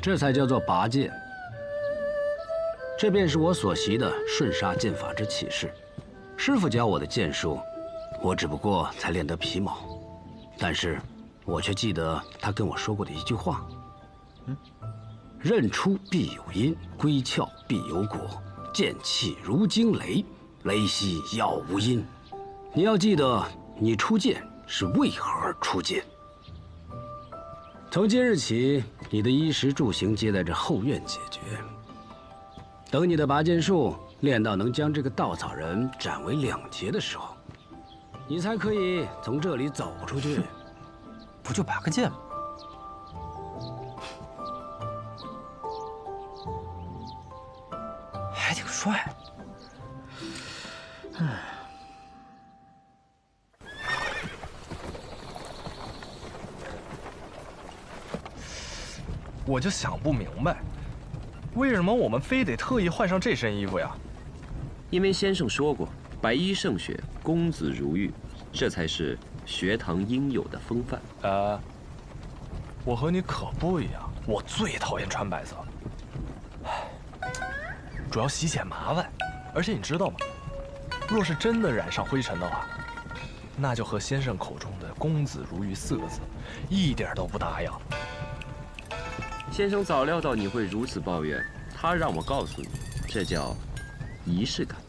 这才叫做拔剑。这便是我所习的瞬杀剑法之起势。师傅教我的剑术，我只不过才练得皮毛，但是我却记得他跟我说过的一句话：刃出必有因，归鞘必有果。剑气如惊雷，雷息杳无音。你要记得，你出剑是为何而出剑。从今日起，你的衣食住行皆在这后院解决。等你的拔剑术练到能将这个稻草人斩为两截的时候，你才可以从这里走出去。不就拔个剑吗？还挺帅。我就想不明白，为什么我们非得特意换上这身衣服呀？因为先生说过，白衣胜雪，公子如玉，这才是学堂应有的风范。我和你可不一样，我最讨厌穿白色了，主要洗起来麻烦，而且你知道吗？若是真的染上灰尘的话，那就和先生口中的“公子如玉”4个字一点都不搭样。先生早料到你会如此抱怨，他让我告诉你，这叫仪式感。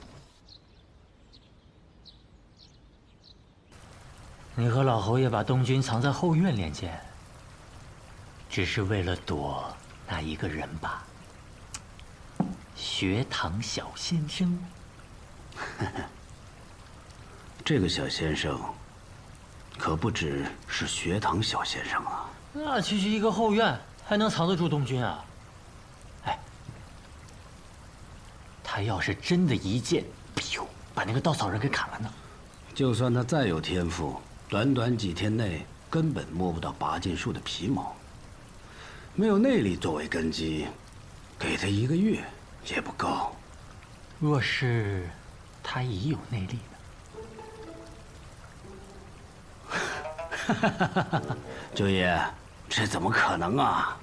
你和老侯爷把东军藏在后院练剑，只是为了躲那一个人吧？学堂小先生。这个小先生，可不只是学堂小先生啊。那区区一个后院，还能藏得住东军啊？哎，他要是真的一剑，把那个稻草人给砍了呢？就算他再有天赋，短短几天内根本摸不到拔剑术的皮毛，没有内力作为根基，给他1个月也不够。若是他已有内力呢？九爷，这怎么可能啊？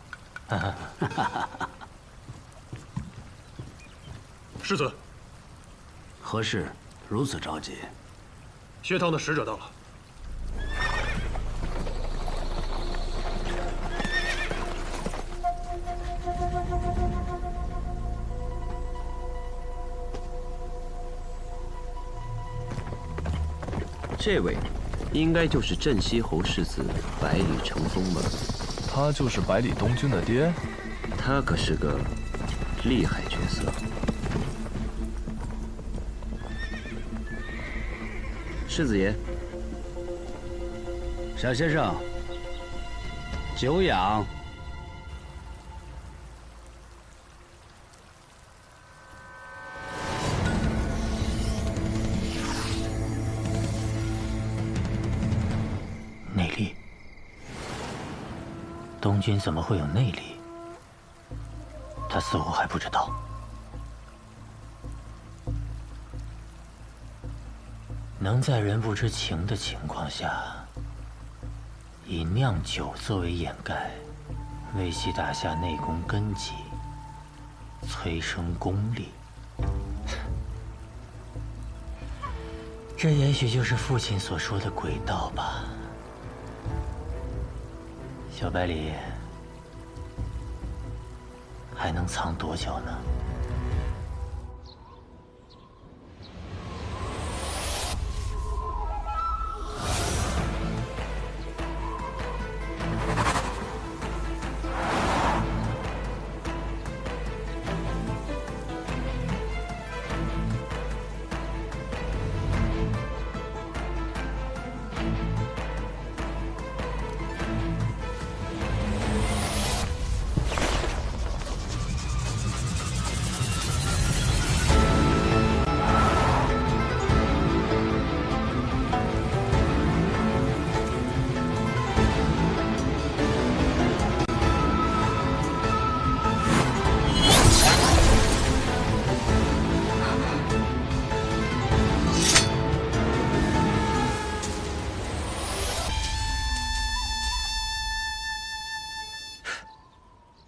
世子，何事如此着急？学堂的使者到了。这位，应该就是镇西侯世子百里成风吧？他就是百里东君的爹？他可是个厉害角色。世子爷，小先生，久仰。内力？东君怎么会有内力？他似乎还不知道。能在人不知情的情况下，以酿酒作为掩盖，为其打下内功根基，催生功力。这也许就是父亲所说的鬼道吧。小百里，还能藏多久呢？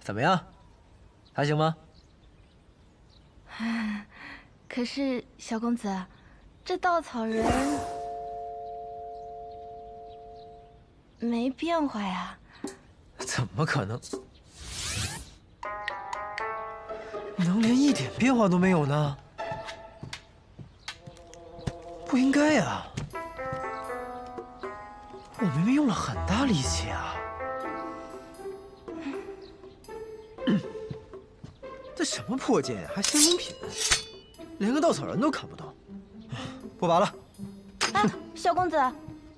怎么样，还行吗？可是小公子，这稻草人没变化呀？怎么可能？能连一点变化都没有呢？不应该呀！我明明用了很大力气啊！这什么破剑呀，还仙风品，连个稻草人都看不到。不拔了。哎，小公子，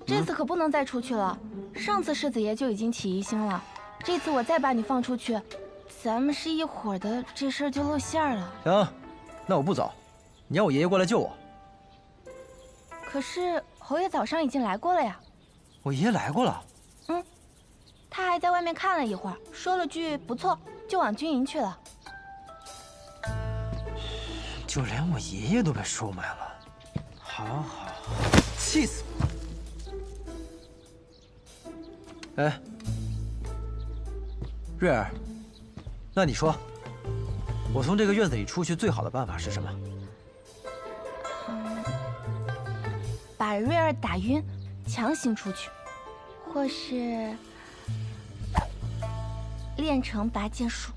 这次可不能再出去了。上次世子爷就已经起疑心了，这次我再把你放出去，咱们是一伙的，这事儿就露馅了。行，那我不走，你让我爷爷过来救我。可是侯爷早上已经来过了呀。我爷爷来过了。他还在外面看了一会儿，说了句不错，就往军营去了。就连我爷爷都被收买了，好，气死我！哎，瑞儿，那你说，我从这个院子里出去最好的办法是什么？把瑞儿打晕，强行出去，或是练成拔剑术。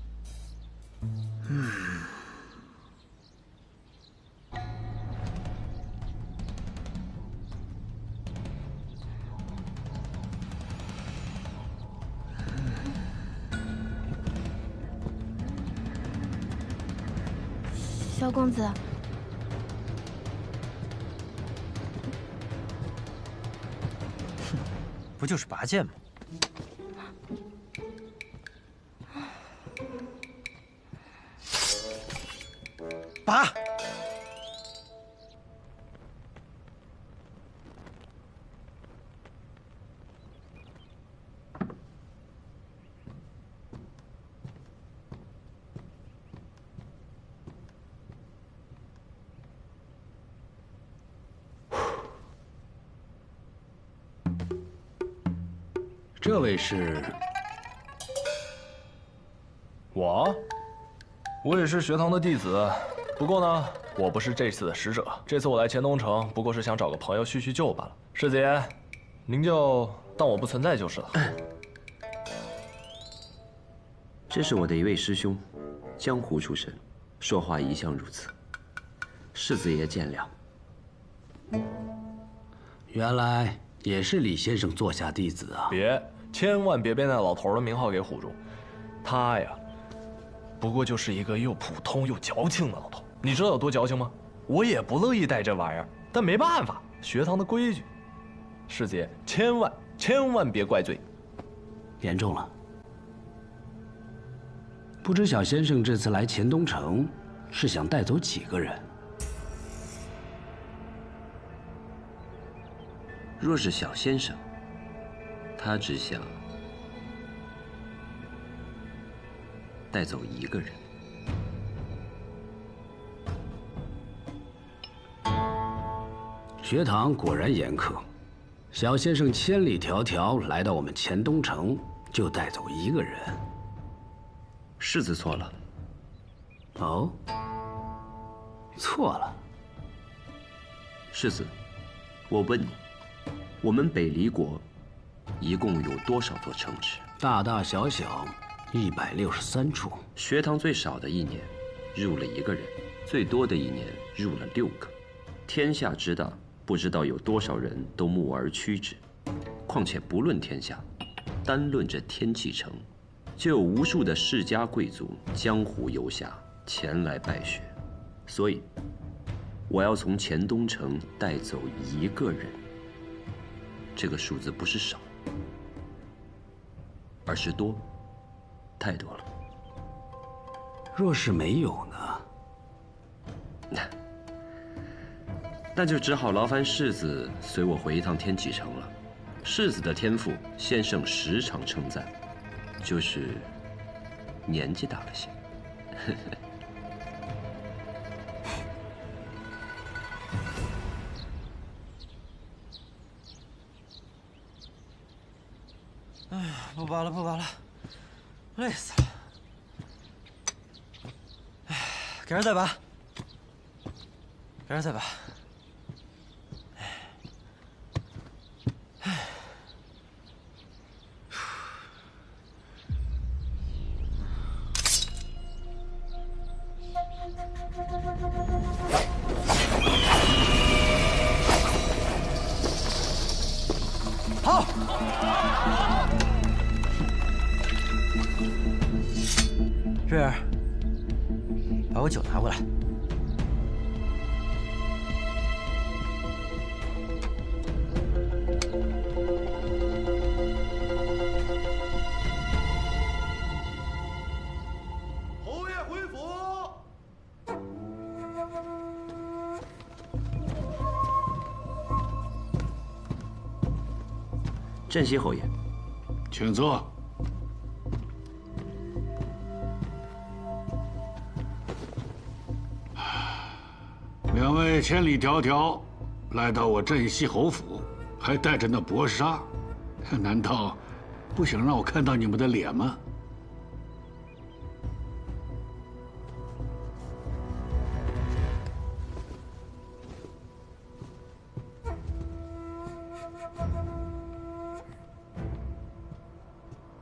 小公子，不就是拔剑吗？拔！这位是？我也是学堂的弟子，不过呢，我不是这次的使者。这次我来乾东城，不过是想找个朋友叙叙旧罢了。世子爷，您就当我不存在就是了。这是我的一位师兄，江湖出身，说话一向如此。世子爷见谅。原来也是李先生座下弟子啊！别，千万别被那老头的名号给唬住。他呀，不过就是一个又普通又矫情的老头。你知道有多矫情吗？我也不乐意带这玩意儿，但没办法，学堂的规矩。师姐，千万别怪罪。严重了。不知小先生这次来钱东城，是想带走几个人？若是小先生，他只想带走一个人。学堂果然严苛，小先生千里迢迢来到我们钱东城，就带走一个人。世子错了。哦，错了。世子，我问你，我们北离国一共有多少座城池？大大小小163处。学堂最少的一年入了1个人，最多的一年入了6个。天下之大，不知道有多少人都慕而趋之。况且不论天下，单论这天启城，就有无数的世家贵族、江湖游侠前来拜学。所以，我要从钱东城带走1个人。这个数字不是少，而是多，太多了。若是没有呢？那就只好劳烦世子随我回一趟天启城了。世子的天赋，先生时常称赞，就是年纪大了些。哎呀，不拔了，不拔了，累死了。哎，给人再拔，给人再拔。好。瑞儿，把我酒拿过来。侯爷回府。镇西侯爷，请坐。两位千里迢迢来到我镇西侯府，还带着那薄纱，难道不想让我看到你们的脸吗？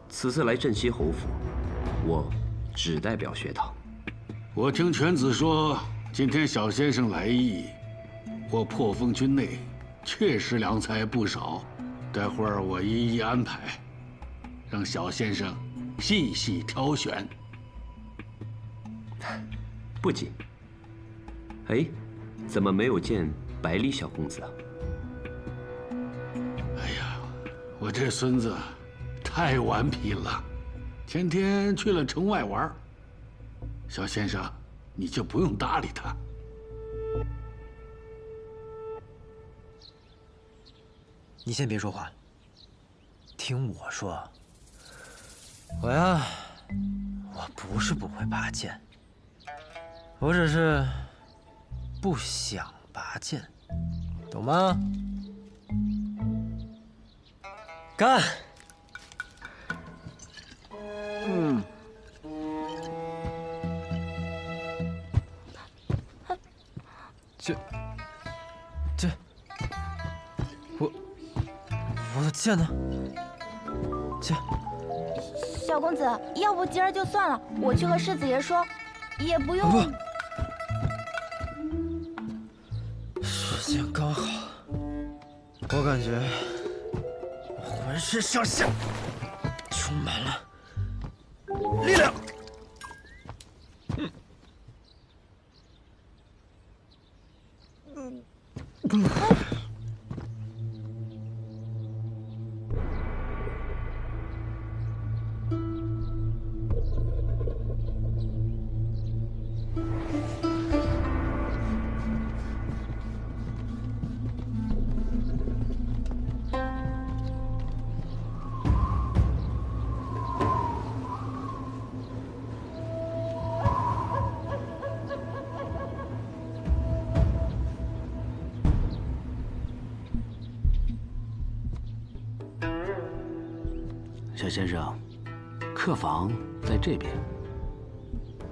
此次来镇西侯府，我只代表学堂。我听犬子说，今天小先生来意，我破风军内确实良才不少，待会儿我一一安排，让小先生细细挑选。不急。哎，怎么没有见百里小公子啊？哎呀，我这孙子太顽皮了，前天去了城外玩。小先生，你就不用搭理他。你先别说话，听我说。我呀，我不是不会拔剑，我只是不想拔剑，懂吗？干！嗯。我的剑呢？剑。小公子，要不今儿就算了，我去和世子爷说，也不用。不，时间刚好，我感觉我浑身上下充满了力量。小先生，客房在这边。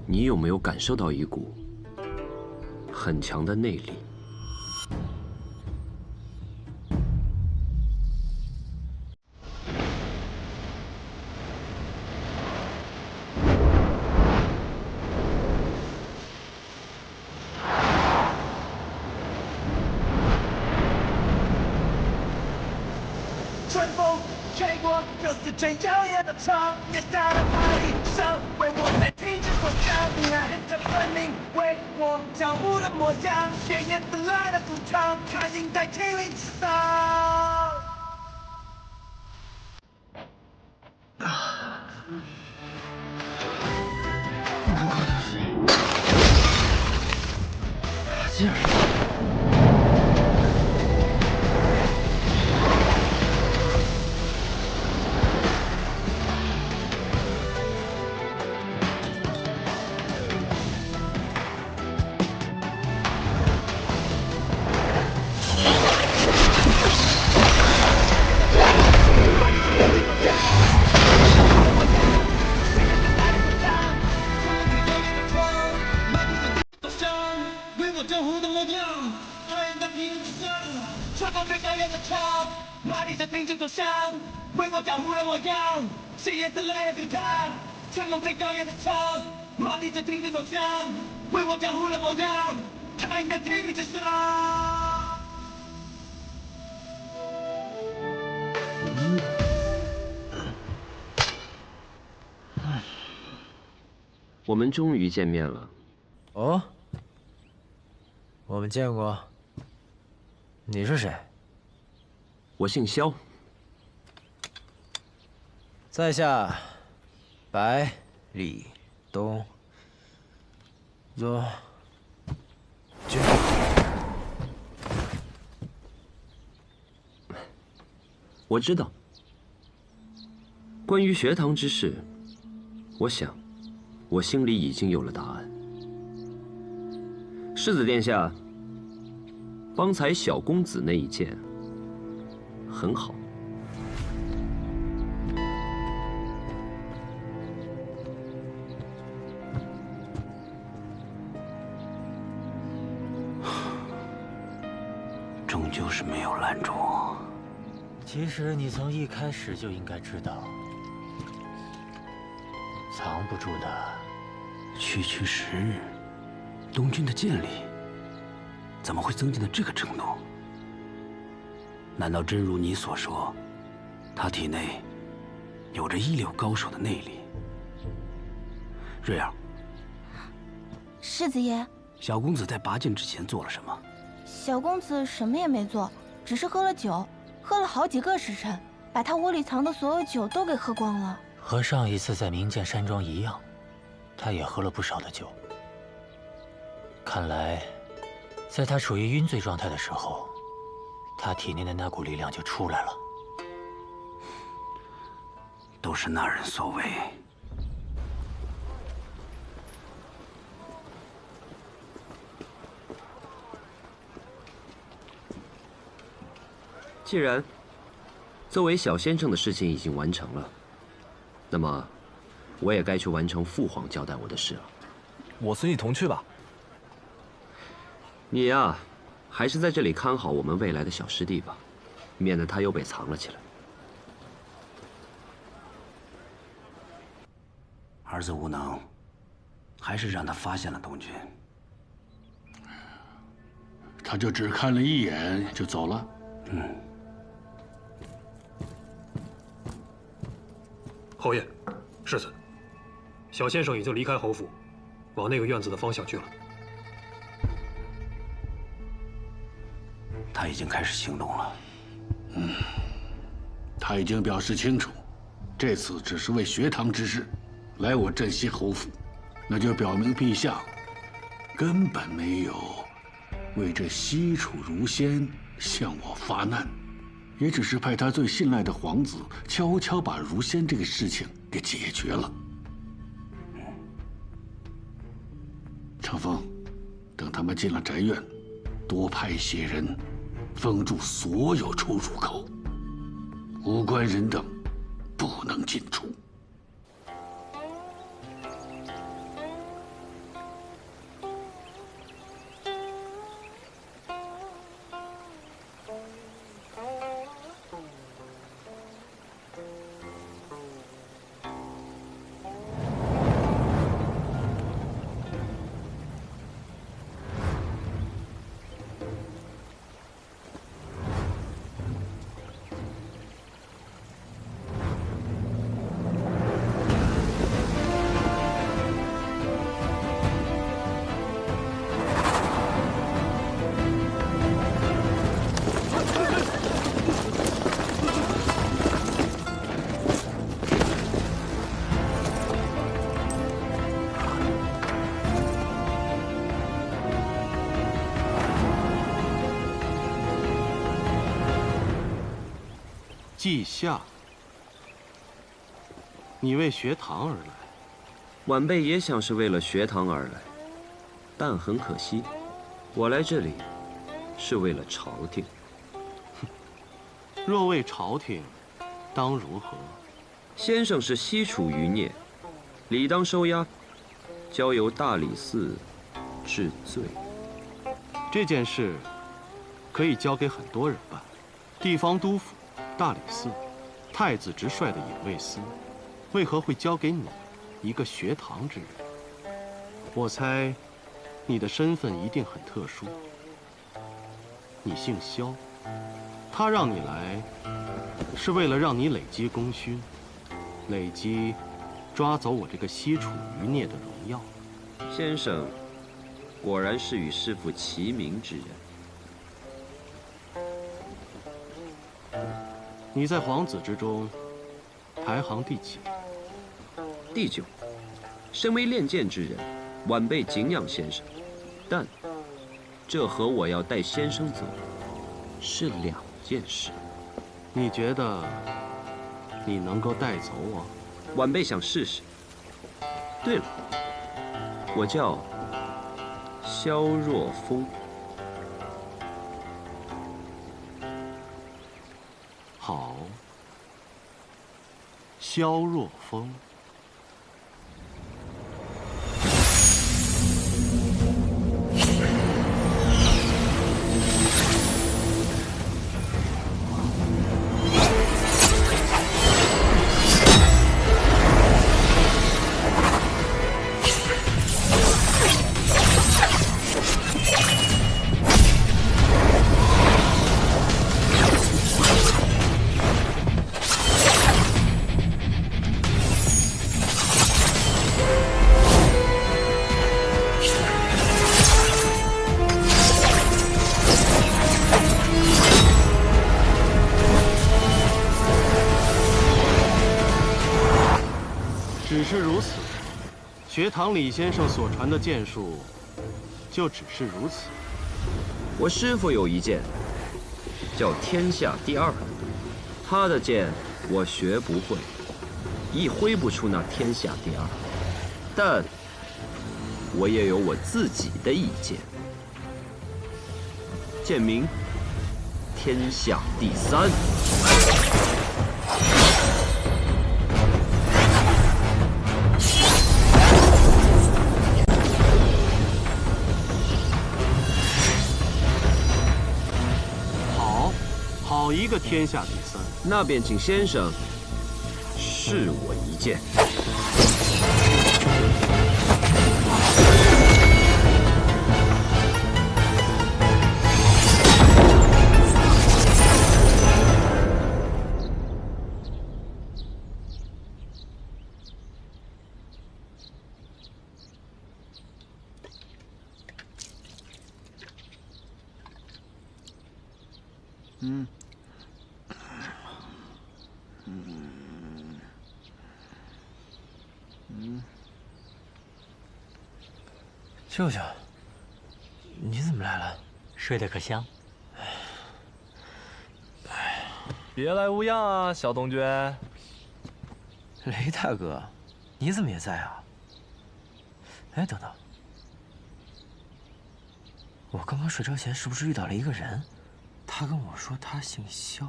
你有没有感受到一股很强的内力？春风吹过，就是最耀眼的场面下的海上，为我在停止过想，看着分明为我脚步的模样，鲜艳的来的主场，开心在天灵之上。劲儿！为我江湖的模样，谁也得来自他，乘风最高远的唱，马力着听着走向，为我江湖的模样，他应该天地之上。我们终于见面了。哦，我们见过。你是谁？我姓萧。在下百里东若君。我知道。关于学堂之事，我想，我心里已经有了答案。世子殿下，方才小公子那一剑很好。终究是没有拦住我。其实你从一开始就应该知道，藏不住的。区区10日，东军的剑力怎么会增进到这个程度？难道真如你所说，他体内有着一流高手的内力？瑞儿，世子爷，小公子在拔剑之前做了什么？小公子什么也没做，只是喝了酒，喝了好几个时辰，把他窝里藏的所有酒都给喝光了。和上一次在明剑山庄一样，他也喝了不少的酒。看来，在他处于晕醉状态的时候，他体内的那股力量就出来了。都是那人所为。既然作为小先生的事情已经完成了，那么我也该去完成父皇交代我的事了。我随你同去吧。你呀，还是在这里看好我们未来的小师弟吧，免得他又被藏了起来。儿子无能，还是让他发现了东军。他就只看了一眼就走了。侯爷，世子，小先生已经离开侯府，往那个院子的方向去了。他已经开始行动了。他已经表示清楚，这次只是为学堂之事来我镇西侯府，那就表明陛下根本没有为这西楚如仙向我发难，也只是派他最信赖的皇子悄悄把如仙这个事情给解决了。程峰，等他们进了宅院，多派些人封住所有出入口，无关人等不能进出。稷下，你为学堂而来。晚辈也想是为了学堂而来，但很可惜，我来这里是为了朝廷。若为朝廷，当如何？先生是西楚余孽，理当收押，交由大理寺治罪。这件事可以交给很多人办，地方督府、大理寺、太子直率的隐卫司，为何会交给你一个学堂之人？我猜，你的身份一定很特殊。你姓萧，他让你来，是为了让你累积功勋，累积抓走我这个西楚余孽的荣耀。先生，果然是与师父齐名之人。你在皇子之中排行第几？第9。身为练剑之人，晚辈敬仰先生，但这和我要带先生走是2件事。你觉得你能够带走我？晚辈想试试。对了，我叫萧若风。好，萧若风。只是如此，学堂李先生所传的剑术，就只是如此。我师父有一剑，叫天下第2，他的剑我学不会，亦挥不出那天下第2，但我也有我自己的一剑，剑名天下第3。好一个天下第3，那便请先生试我一剑。舅舅，你怎么来了？睡得可香？别来无恙啊，小东娟。雷大哥，你怎么也在啊？哎，等等，我刚刚睡着前是不是遇到了一个人？他跟我说他姓萧，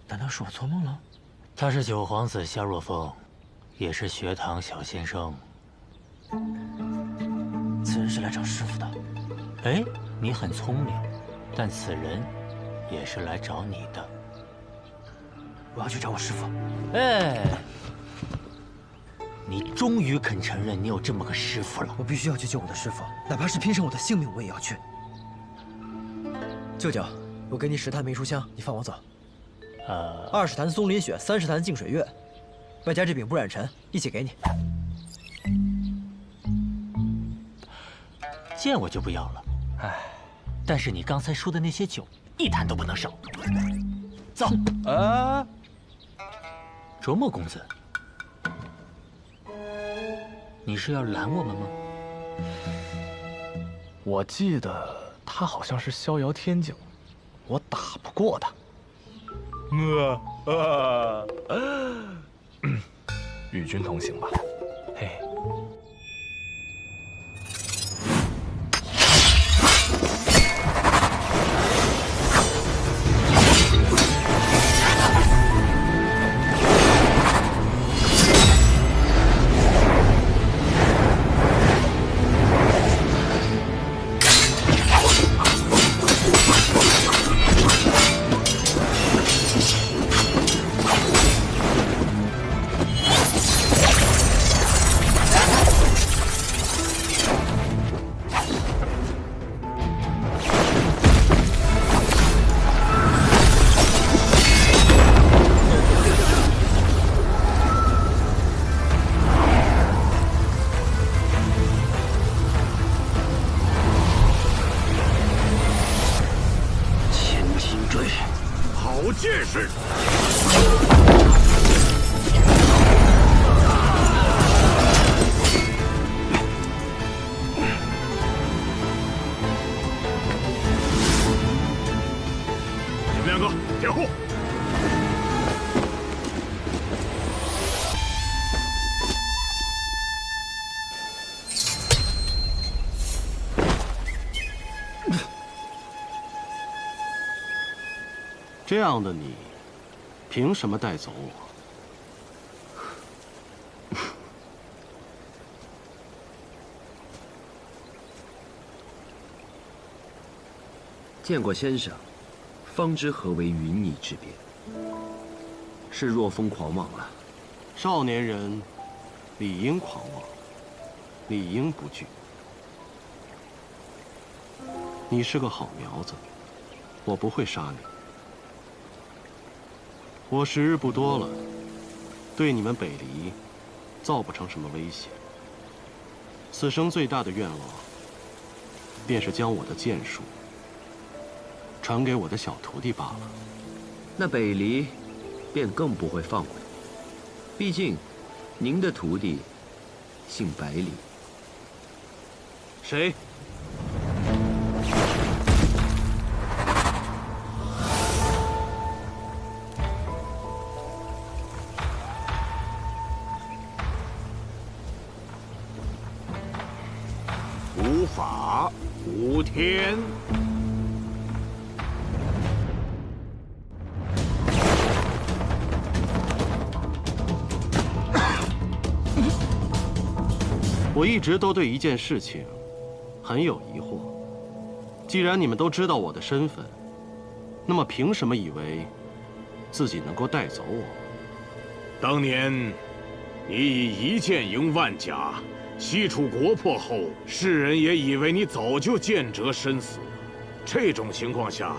难道是我做梦了？他是九皇子萧若风，也是学堂小先生。此人是来找师傅的。哎，你很聪明，但此人也是来找你的。我要去找我师傅。哎，你终于肯承认你有这么个师傅了。我必须要去救我的师傅，哪怕是拼上我的性命，我也要去。舅舅，我给你10坛梅书香，你放我走。20坛松林雪，30坛净水月，外加这柄不染尘，一起给你。剑我就不要了，但是你刚才说的那些酒，1坛都不能少。走。卓墨公子，你是要拦我们吗？我记得他好像是逍遥天境，我打不过他。与君同行吧，嘿。剑士。你们2个掩护。这样的你，凭什么带走我？见过先生，方知何为云泥之别。是若风狂妄了。少年人理应狂妄，理应不惧。你是个好苗子，我不会杀你。我时日不多了，对你们北离造不成什么威胁。此生最大的愿望，便是将我的剑术传给我的小徒弟罢了。那北离便更不会放过你，毕竟您的徒弟姓百里。谁？无法无天。我一直都对一件事情很有疑惑。既然你们都知道我的身份，那么凭什么以为自己能够带走我？当年你以1剑赢万甲，西楚国破后，世人也以为你早就见折身死。这种情况下，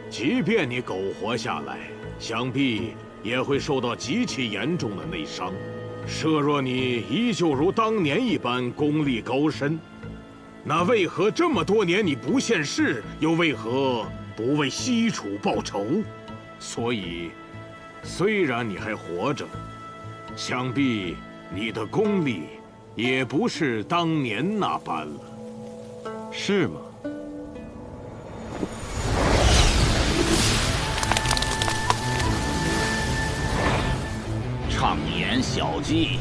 即便你苟活下来，想必也会受到极其严重的内伤。设若你依旧如当年一般功力高深，那为何这么多年你不现世，又为何不为西楚报仇，所以，虽然你还活着，想必你的功力也不是当年那般了，是吗？畅言小计。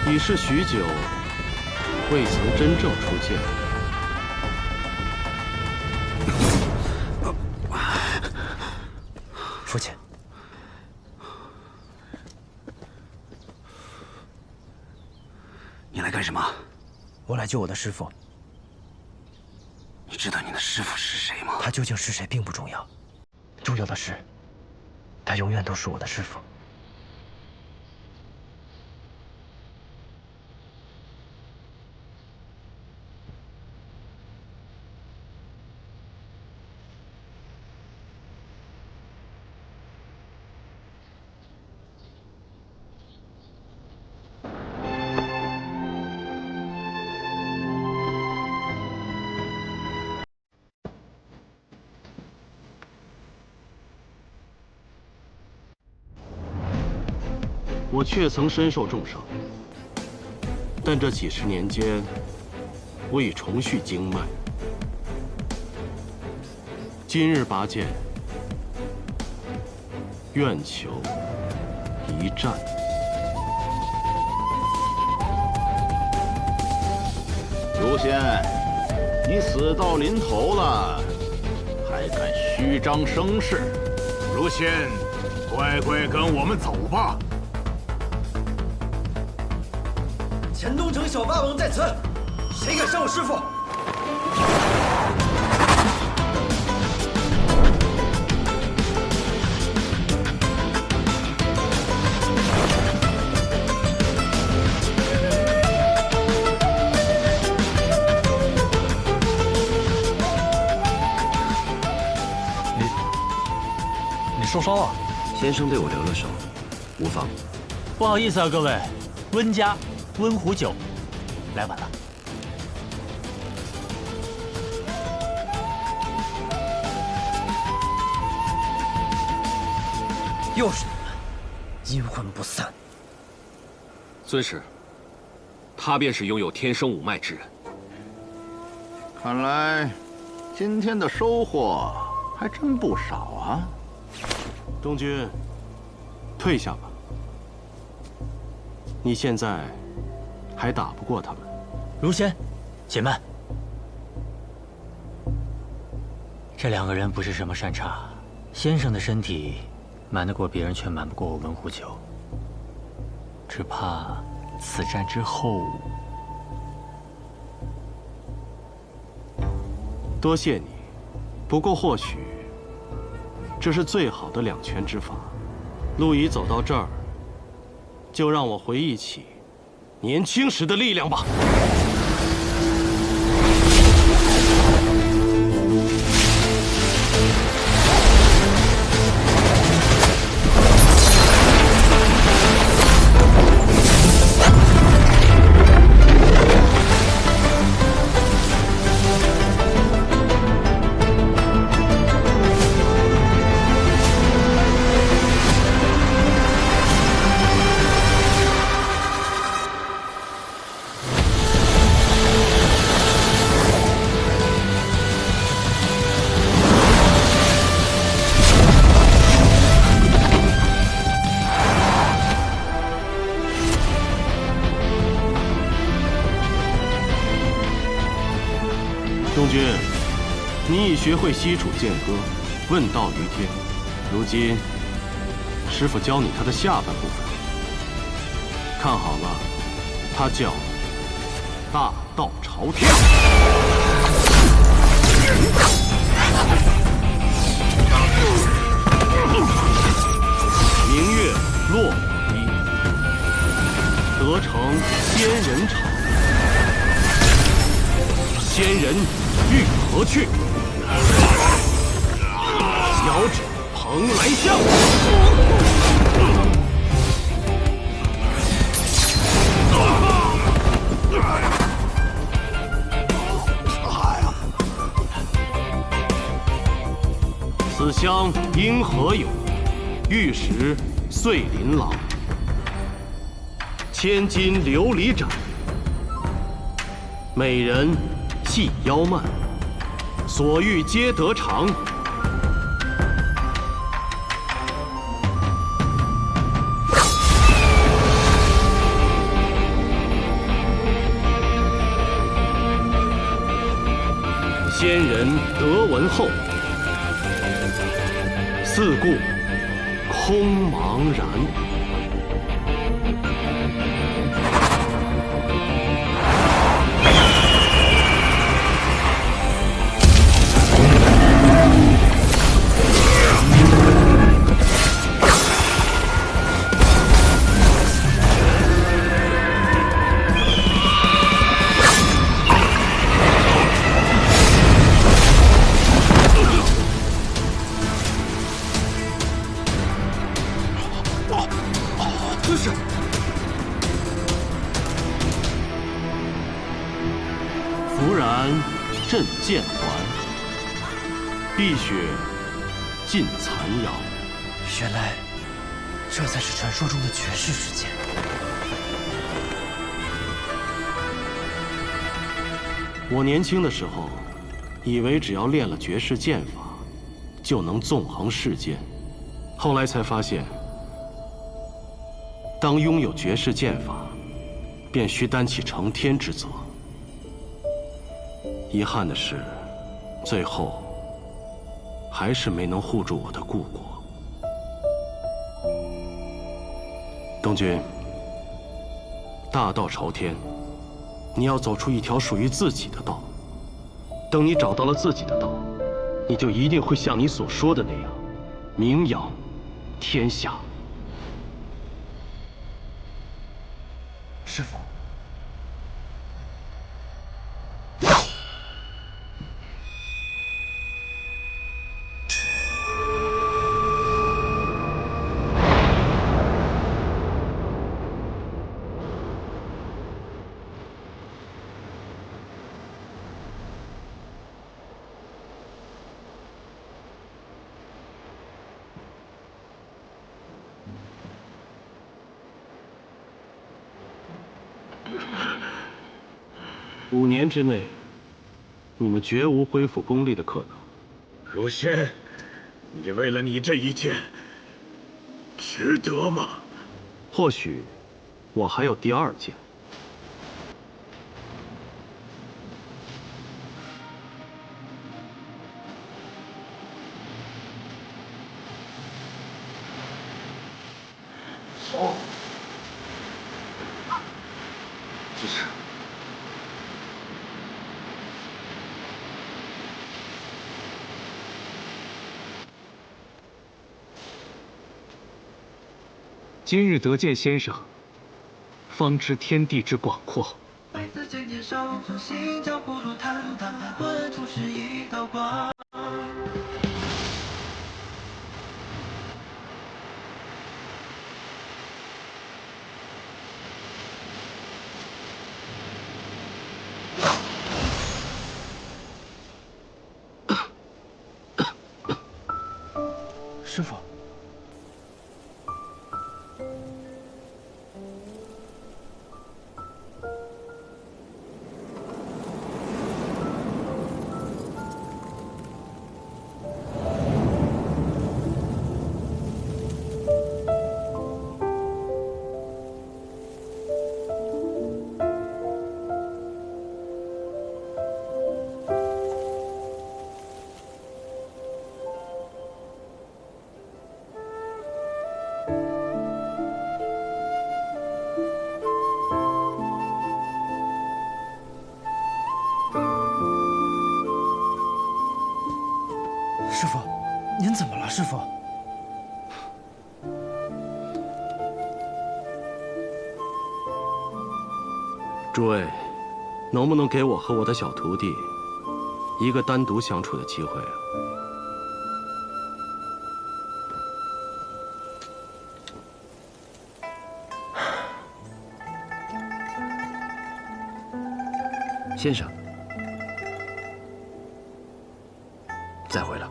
已是许久，未曾真正出剑。父亲，你来干什么？我来救我的师父。你知道你的师父是谁吗？他究竟是谁并不重要，重要的是，他永远都是我的师父。我确曾身受重伤，但这几十年间，我已重续经脉。今日拔剑，愿求一战。如仙，你死到临头了，还敢虚张声势？如仙，乖乖跟我们走吧。黔东城小霸王在此，谁敢伤我师父？你受伤了？先生对我留了手，无妨。不好意思啊，各位，温家温壶酒来晚了。又是你们，阴魂不散。尊师，他便是拥有天生五脉之人。看来今天的收获还真不少啊。东君，退下吧。你现在还打不过他们。如仙，且慢。这两个人不是什么善茬，先生的身体瞒得过别人，却瞒不过我温壶酒。只怕此战之后……多谢你，不过或许这是最好的两全之法。路已走到这儿，就让我回忆起年轻时的力量吧。东君，你已学会西楚剑歌，问道于天。如今，师傅教你他的下半部分。看好了，他叫大道朝天。明月落我堤，得成仙人场。仙人欲何去？遥指蓬莱乡。此乡因何有？玉石碎琳琅。千金琉璃盏，美人系腰蔓，所欲皆得偿。仙人得闻后，四顾空茫然。弗然振剑环，碧血尽残扰。原来，这才是传说中的绝世之剑。我年轻的时候，以为只要练了绝世剑法，就能纵横世间。后来才发现，当拥有绝世剑法，便需担起承天之责。遗憾的是，最后还是没能护住我的故国。东君，大道朝天，你要走出一条属于自己的道。等你找到了自己的道，你就一定会像你所说的那样，名扬天下。师父。5年之内，你们绝无恢复功力的可能。如仙，你为了你这一剑，值得吗？或许，我还有第2剑。哦，这是。今日得见先生，方知天地之广阔。师父。师傅。诸位，能不能给我和我的小徒弟一个单独相处的机会啊？先生，再会了。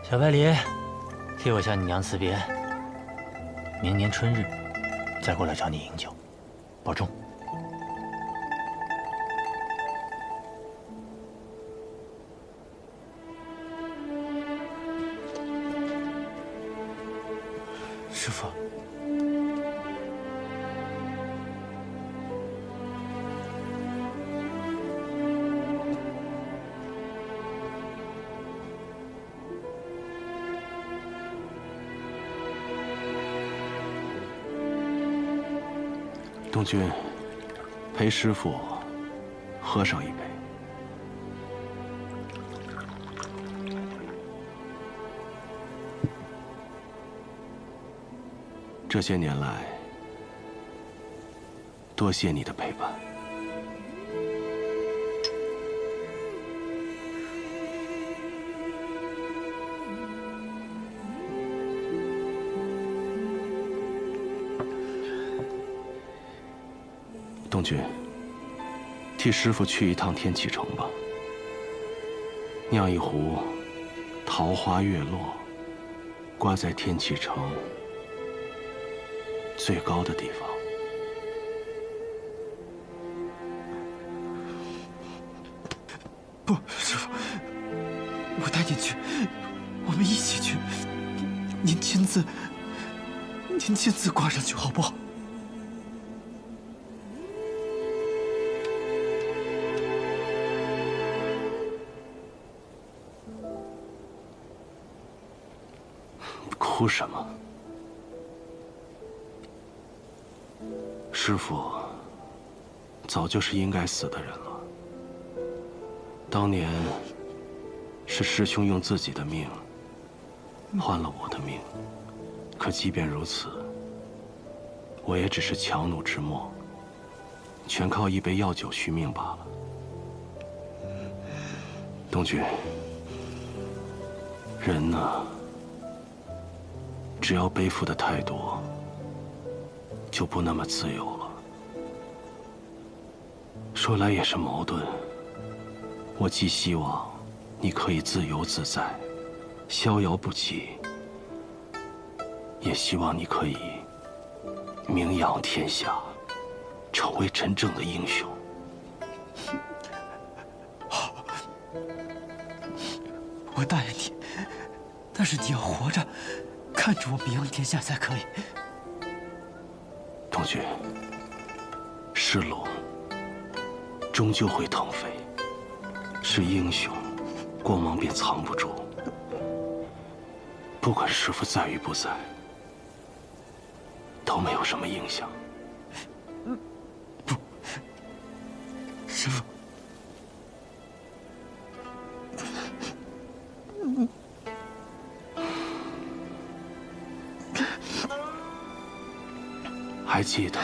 小白梨，替我向你娘辞别。明年春日再过来找你饮酒，保重。师傅，东君，陪师傅喝上一杯。这些年来，多谢你的陪伴。东君，替师傅去一趟天启城吧，酿一壶桃花月落，挂在天启城最高的地方。不，师傅，我带您去，我们一起去。您亲自挂上去好不好？哭什么？师父早就是应该死的人了。当年是师兄用自己的命换了我的命，可即便如此，我也只是强弩之末，全靠一杯药酒续命罢了。东君，人呢，只要背负的太多，就不那么自由了。说来也是矛盾，我既希望你可以自由自在，逍遥不羁，也希望你可以名扬天下，成为真正的英雄。好，我答应你，但是你要活着，看着我名扬天下才可以。东君，是龙终究会腾飞，是英雄，光芒便藏不住。不管师父在与不在，都没有什么影响。不，师父，还记得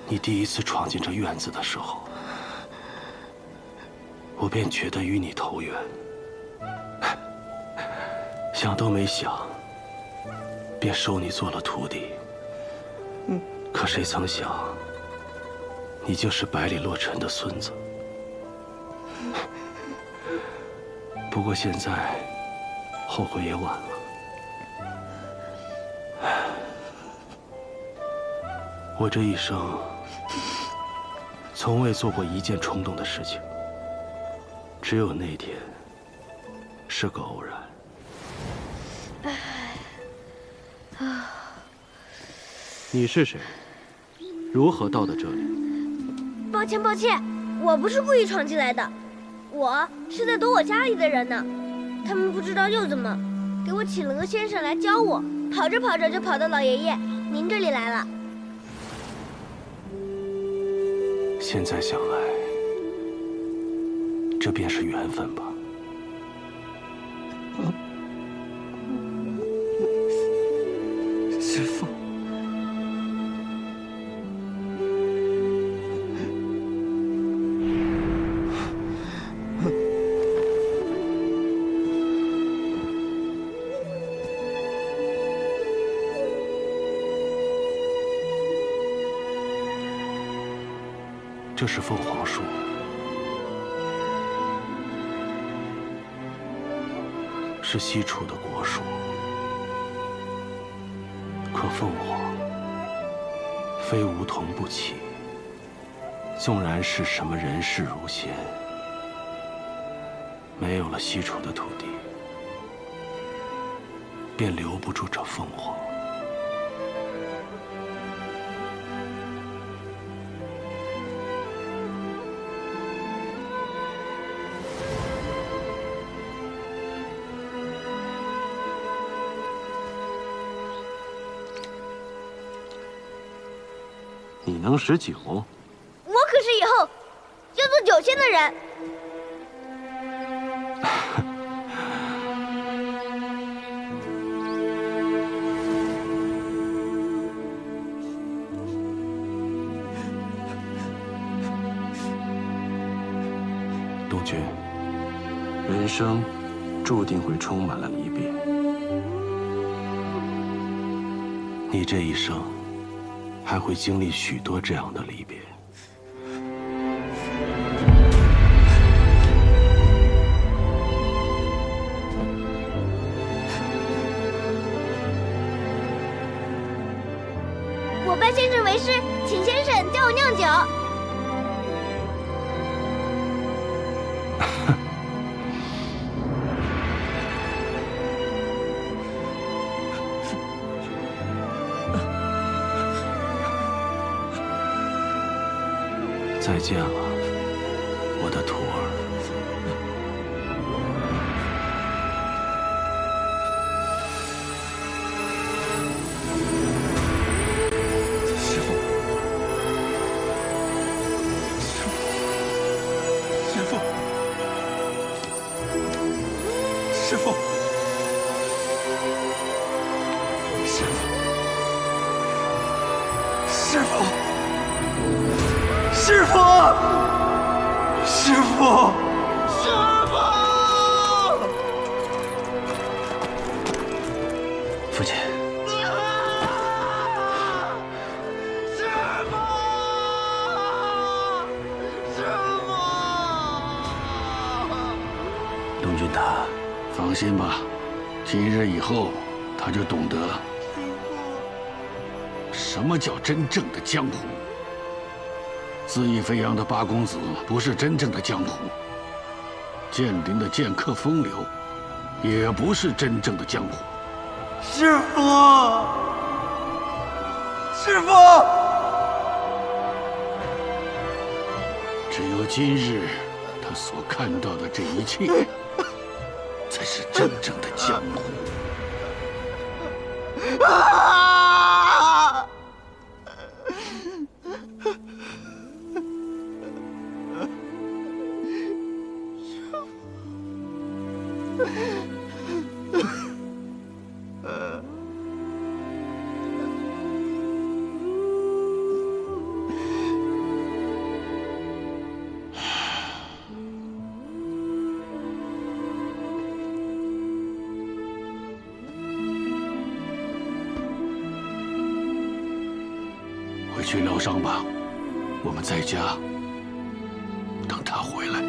你第一次闯进这院子的时候，我便觉得与你投缘，想都没想，便收你做了徒弟。可谁曾想，你竟是百里洛尘的孙子。不过现在后悔也晚了。我这一生从未做过一件冲动的事情，只有那天是个偶然。你是谁？如何到的这里？抱歉，抱歉，我不是故意闯进来的，我是在躲我家里的人呢。他们不知道又怎么？给我请了个先生来教我，跑着跑着就跑到老爷爷您这里来了。现在想来，这便是缘分吧。师父。这是凤凰树，是西楚的国树。可凤凰非梧桐不起，纵然是什么人世如仙，没有了西楚的土地，便留不住这凤凰。你能识酒？我可是以后要做酒仙的人。东君，人生注定会充满了离别。你这一生还会经历许多这样的离别。我拜先生为师，请先生教我酿酒。再见了，我的徒儿。师父，师父，师父，师父，师父。师父，师父，师父！父亲，师父，师父！东君他，放心吧，今日以后他就懂得什么叫真正的江湖。恣意飞扬的八公子不是真正的江湖，剑灵的剑客风流也不是真正的江湖。师父，师父！只有今日他所看到的这一切，才是真正的江湖。回去疗伤吧，我们在家等他回来。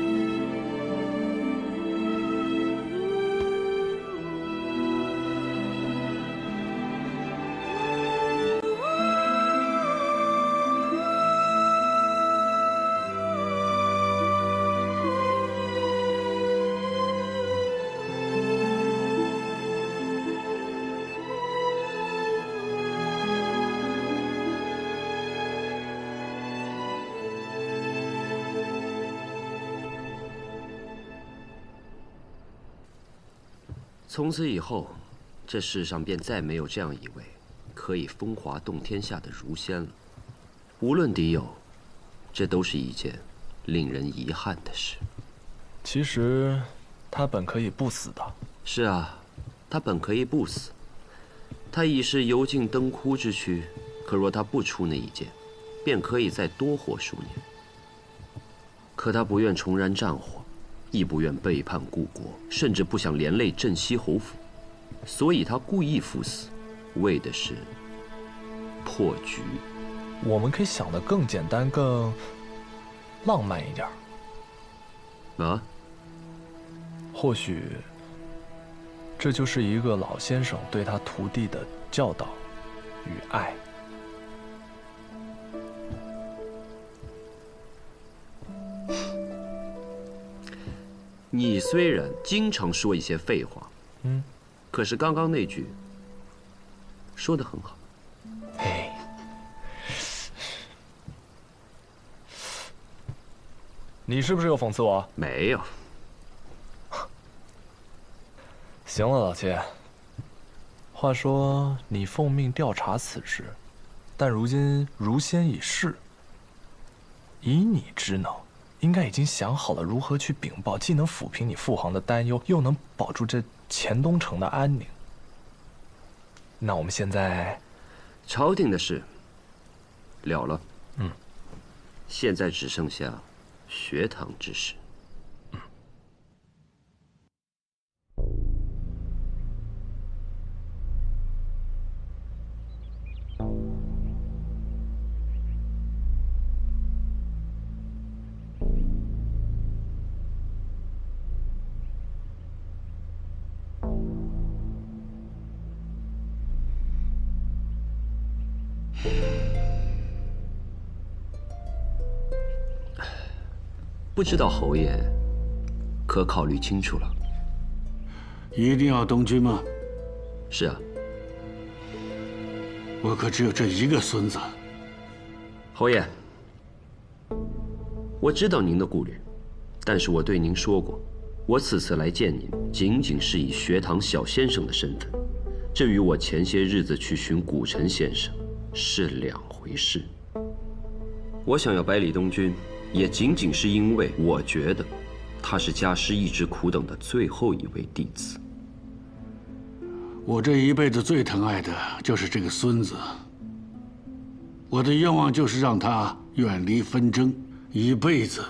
从此以后，这世上便再没有这样一位可以风华动天下的儒仙了。无论敌友，这都是一件令人遗憾的事。其实，他本可以不死的。是啊，他本可以不死。他已是油尽灯枯之躯，可若他不出那一剑，便可以再多活数年。可他不愿重燃战火，亦不愿背叛故国，甚至不想连累镇西侯府，所以他故意赴死，为的是破局。我们可以想得更简单、更浪漫一点。啊？或许，这就是一个老先生对他徒弟的教导与爱。你虽然经常说一些废话，可是刚刚那句说得很好。哎，你是不是又讽刺我？没有。行了，老切。话说你奉命调查此事，但如今儒仙已逝，以你之能，应该已经想好了如何去禀报，既能抚平你父皇的担忧，又能保住这钱东城的安宁。那我们现在，朝廷的事了了，嗯，现在只剩下学堂之事。不知道侯爷可考虑清楚了？一定要东军吗？是啊。我可只有这一个孙子。侯爷，我知道您的顾虑，但是我对您说过，我此次来见您，仅仅是以学堂小先生的身份，这与我前些日子去寻古城先生是两回事。我想要百里东军，也仅仅是因为我觉得他是家师一直苦等的最后一位弟子。我这一辈子最疼爱的就是这个孙子。我的愿望就是让他远离纷争，一辈子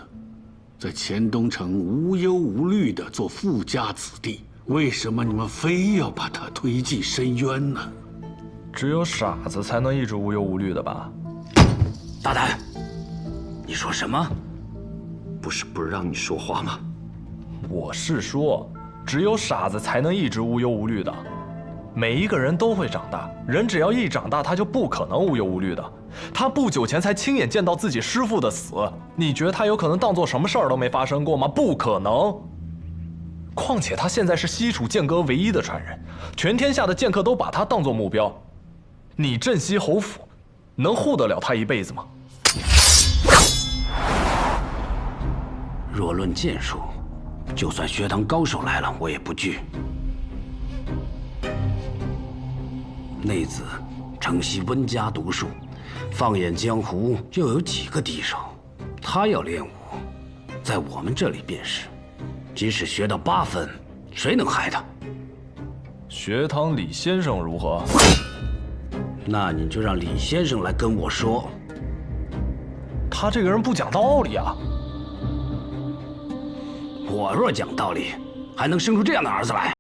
在钱东城无忧无虑地做富家子弟。为什么你们非要把他推进深渊呢？只有傻子才能一直无忧无虑的吧？大胆！你说什么？不是不让你说话吗？我是说，只有傻子才能一直无忧无虑的。每一个人都会长大，人只要一长大，他就不可能无忧无虑的。他不久前才亲眼见到自己师父的死，你觉得他有可能当做什么事儿都没发生过吗？不可能。况且他现在是西楚剑阁唯一的传人，全天下的剑客都把他当作目标。你镇西侯府能护得了他一辈子吗？若论剑术，就算学堂高手来了，我也不惧。内子承袭温家毒术，放眼江湖，又有几个敌手？他要练武，在我们这里便是，即使学到8分，谁能害他？学堂李先生如何？那你就让李先生来跟我说。他这个人不讲道理啊！我若讲道理，还能生出这样的儿子来？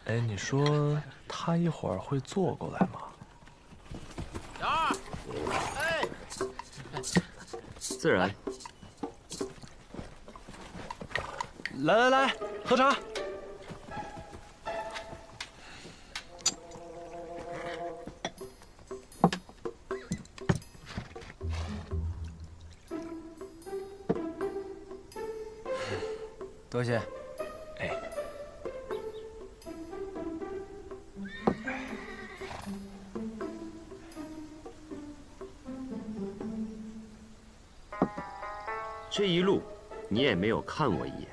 哎，你说他一会儿会坐过来吗？小二，哎，自然。来来来，喝茶。多谢。哎。这一路，你也没有看我一眼，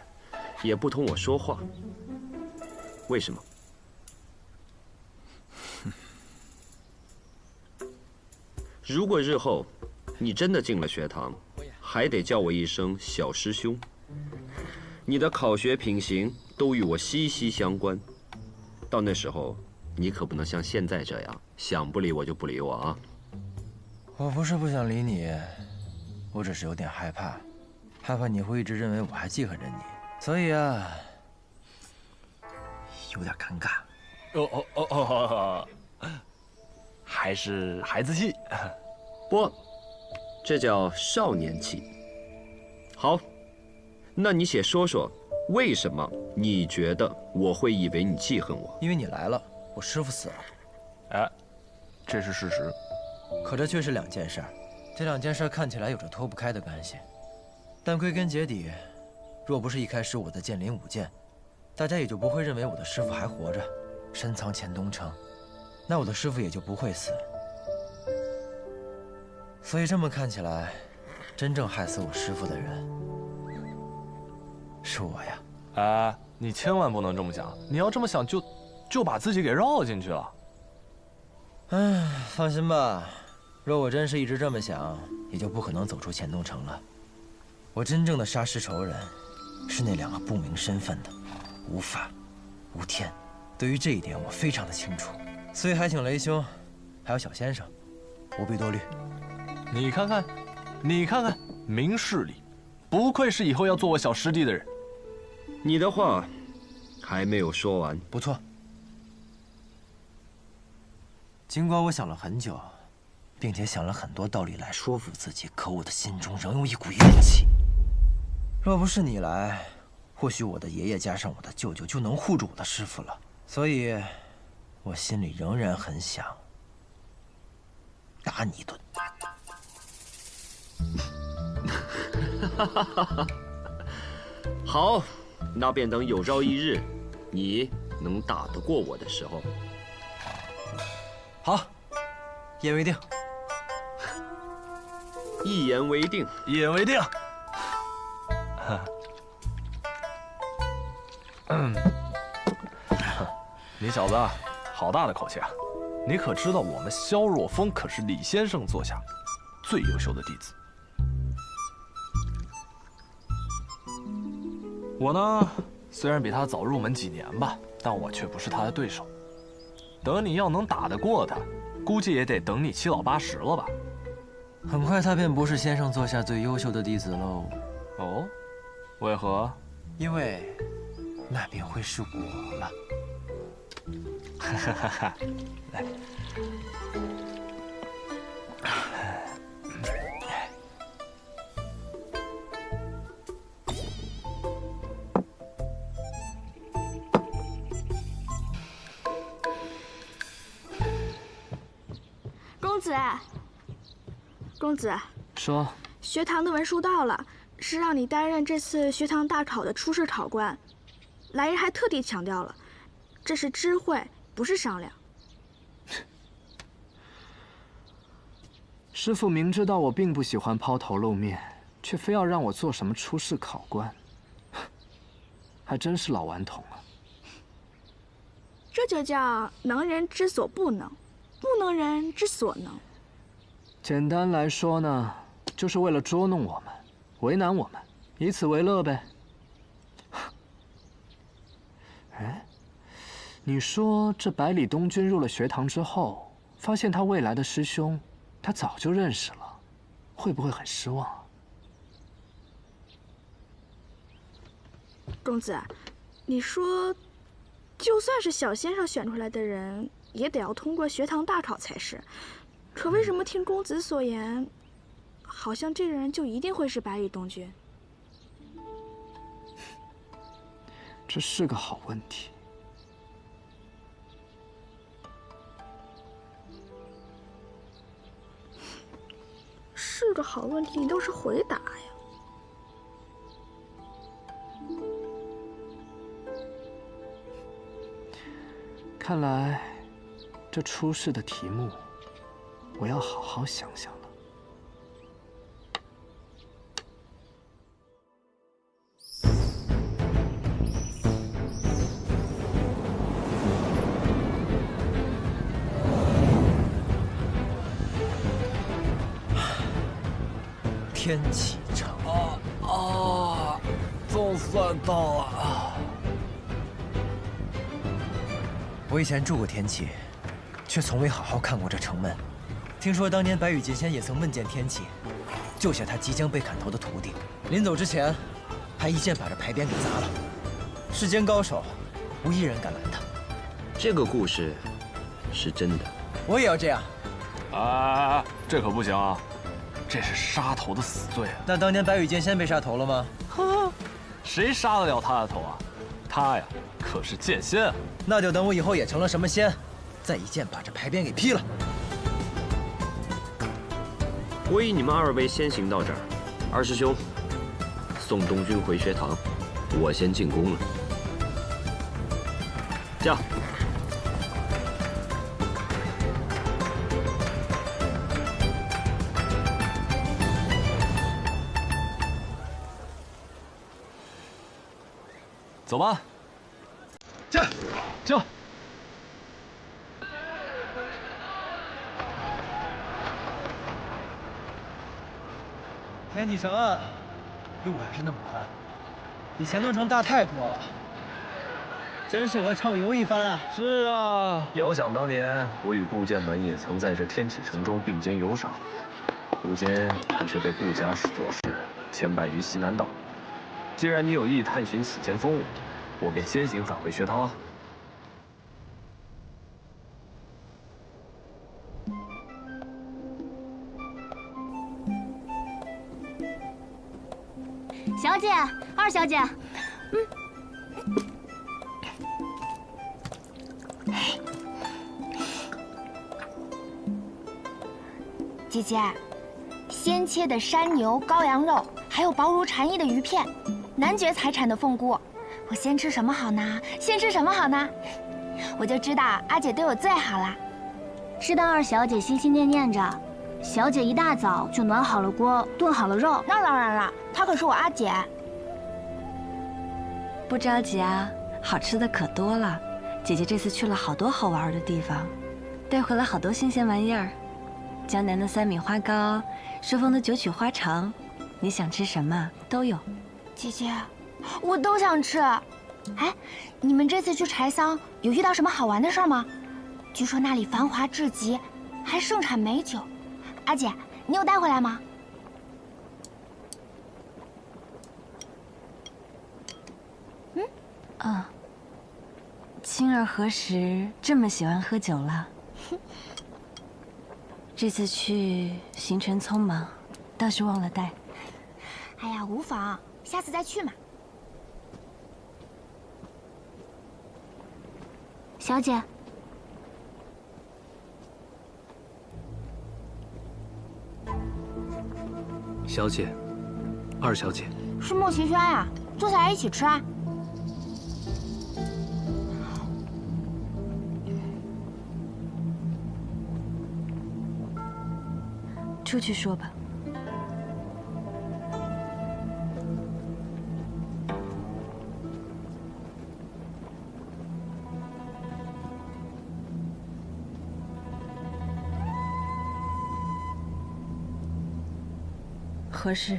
也不同我说话，为什么？如果日后你真的进了学堂，还得叫我一声小师兄。你的考学品行都与我息息相关，到那时候，你可不能像现在这样，想不理我就不理我啊！我不是不想理你，我只是有点害怕，害怕你会一直认为我还记恨着你，所以啊，有点尴尬。还是孩子气。不，这叫少年气。好，那你且说说，为什么你觉得我会以为你记恨我？因为你来了，我师父死了。哎，这是事实。可这却是两件事儿，这两件事看起来有着脱不开的关系，但归根结底，若不是一开始我的剑灵舞剑，大家也就不会认为我的师父还活着，深藏乾东城，那我的师父也就不会死。所以这么看起来，真正害死我师父的人是我呀！哎，你千万不能这么想，你要这么想就把自己给绕进去了。唉，放心吧，若我真是一直这么想，也就不可能走出乾东城了。我真正的杀师仇人，是那两个不明身份的无法、无天。对于这一点，我非常的清楚，所以还请雷兄，还有小先生，不必多虑。你看看，你看看，明事理，不愧是以后要做我小师弟的人。你的话还没有说完。不错。尽管我想了很久，并且想了很多道理来说服自己，可我的心中仍有一股怨气。若不是你来，或许我的爷爷加上我的舅舅就能护住我的师父了。所以，我心里仍然很想打你一顿。好，那便等有朝一日，你能打得过我的时候。好，一言为定。一言为定，一言为定。你小子好大的口气啊！你可知道我们萧若风可是李先生座下最优秀的弟子？我呢，虽然比他早入门几年吧，但我却不是他的对手。等你要能打得过他，估计也得等你七老八十了吧？很快他便不是先生座下最优秀的弟子喽。哦，为何？因为那便会是我了。哈哈哈哈！来。公子，公子，说，学堂的文书到了，是让你担任这次学堂大考的初试考官。来人还特地强调了，这是知会，不是商量。师父明知道我并不喜欢抛头露面，却非要让我做什么初试考官，还真是老顽童啊！这就叫能人之所不能，不能人之所能。简单来说呢，就是为了捉弄我们，为难我们，以此为乐呗。哎，你说这百里东君入了学堂之后，发现他未来的师兄，他早就认识了，会不会很失望啊？公子，你说就算是小先生选出来的人，也得要通过学堂大考才是。可为什么听公子所言，好像这人就一定会是百里东君？这是个好问题。是个好问题，你倒是回答呀。看来，这出试的题目，我要好好想想了。天启城总算到了。我以前住过天启，却从未好好看过这城门。听说当年白羽剑仙也曾问见天启，救下他即将被砍头的徒弟。临走之前，还一剑把这牌匾给砸了。世间高手，无一人敢拦他。这个故事是真的。我也要这样。这可不行啊！这是杀头的死罪啊！那当年白羽剑仙被杀头了吗？谁杀得了他的头啊？他呀，可是剑仙啊！那就等我以后也成了什么仙，再一剑把这牌匾给劈了。我以你们二位先行到这儿，二师兄送东君回学堂，我先进宫了。驾！走吧。驾！驾！天启城啊，路还是那么宽，比乾东城大太多了，真适合畅游一番啊！是啊，遥想当年，我与顾剑门也曾在这天启城中并肩游赏，如今你却被顾家使作事，牵绊于西南岛。既然你有意探寻此间风物，我便先行返回学堂啊。小姐，二小姐，姐姐，鲜切的山牛、羔羊肉，还有薄如蝉翼的鱼片，男爵财产的凤菇，我先吃什么好呢？先吃什么好呢？我就知道阿姐对我最好啦。是当二小姐心心念念着，小姐一大早就暖好了锅，炖好了肉。那当然了，她可是我阿姐。不着急啊，好吃的可多了。姐姐这次去了好多好玩的地方，带回来好多新鲜玩意儿。江南的3米花糕，朔风的9曲花肠，你想吃什么都有。姐姐，我都想吃。哎，你们这次去柴桑有遇到什么好玩的事吗？据说那里繁华至极，还盛产美酒。阿姐，你有带回来吗？青儿何时这么喜欢喝酒了？这次去行程匆忙，倒是忘了带。哎呀，无妨，下次再去嘛。小姐，小姐，二小姐，是莫奇轩呀，坐下来一起吃啊。出去说吧。何事？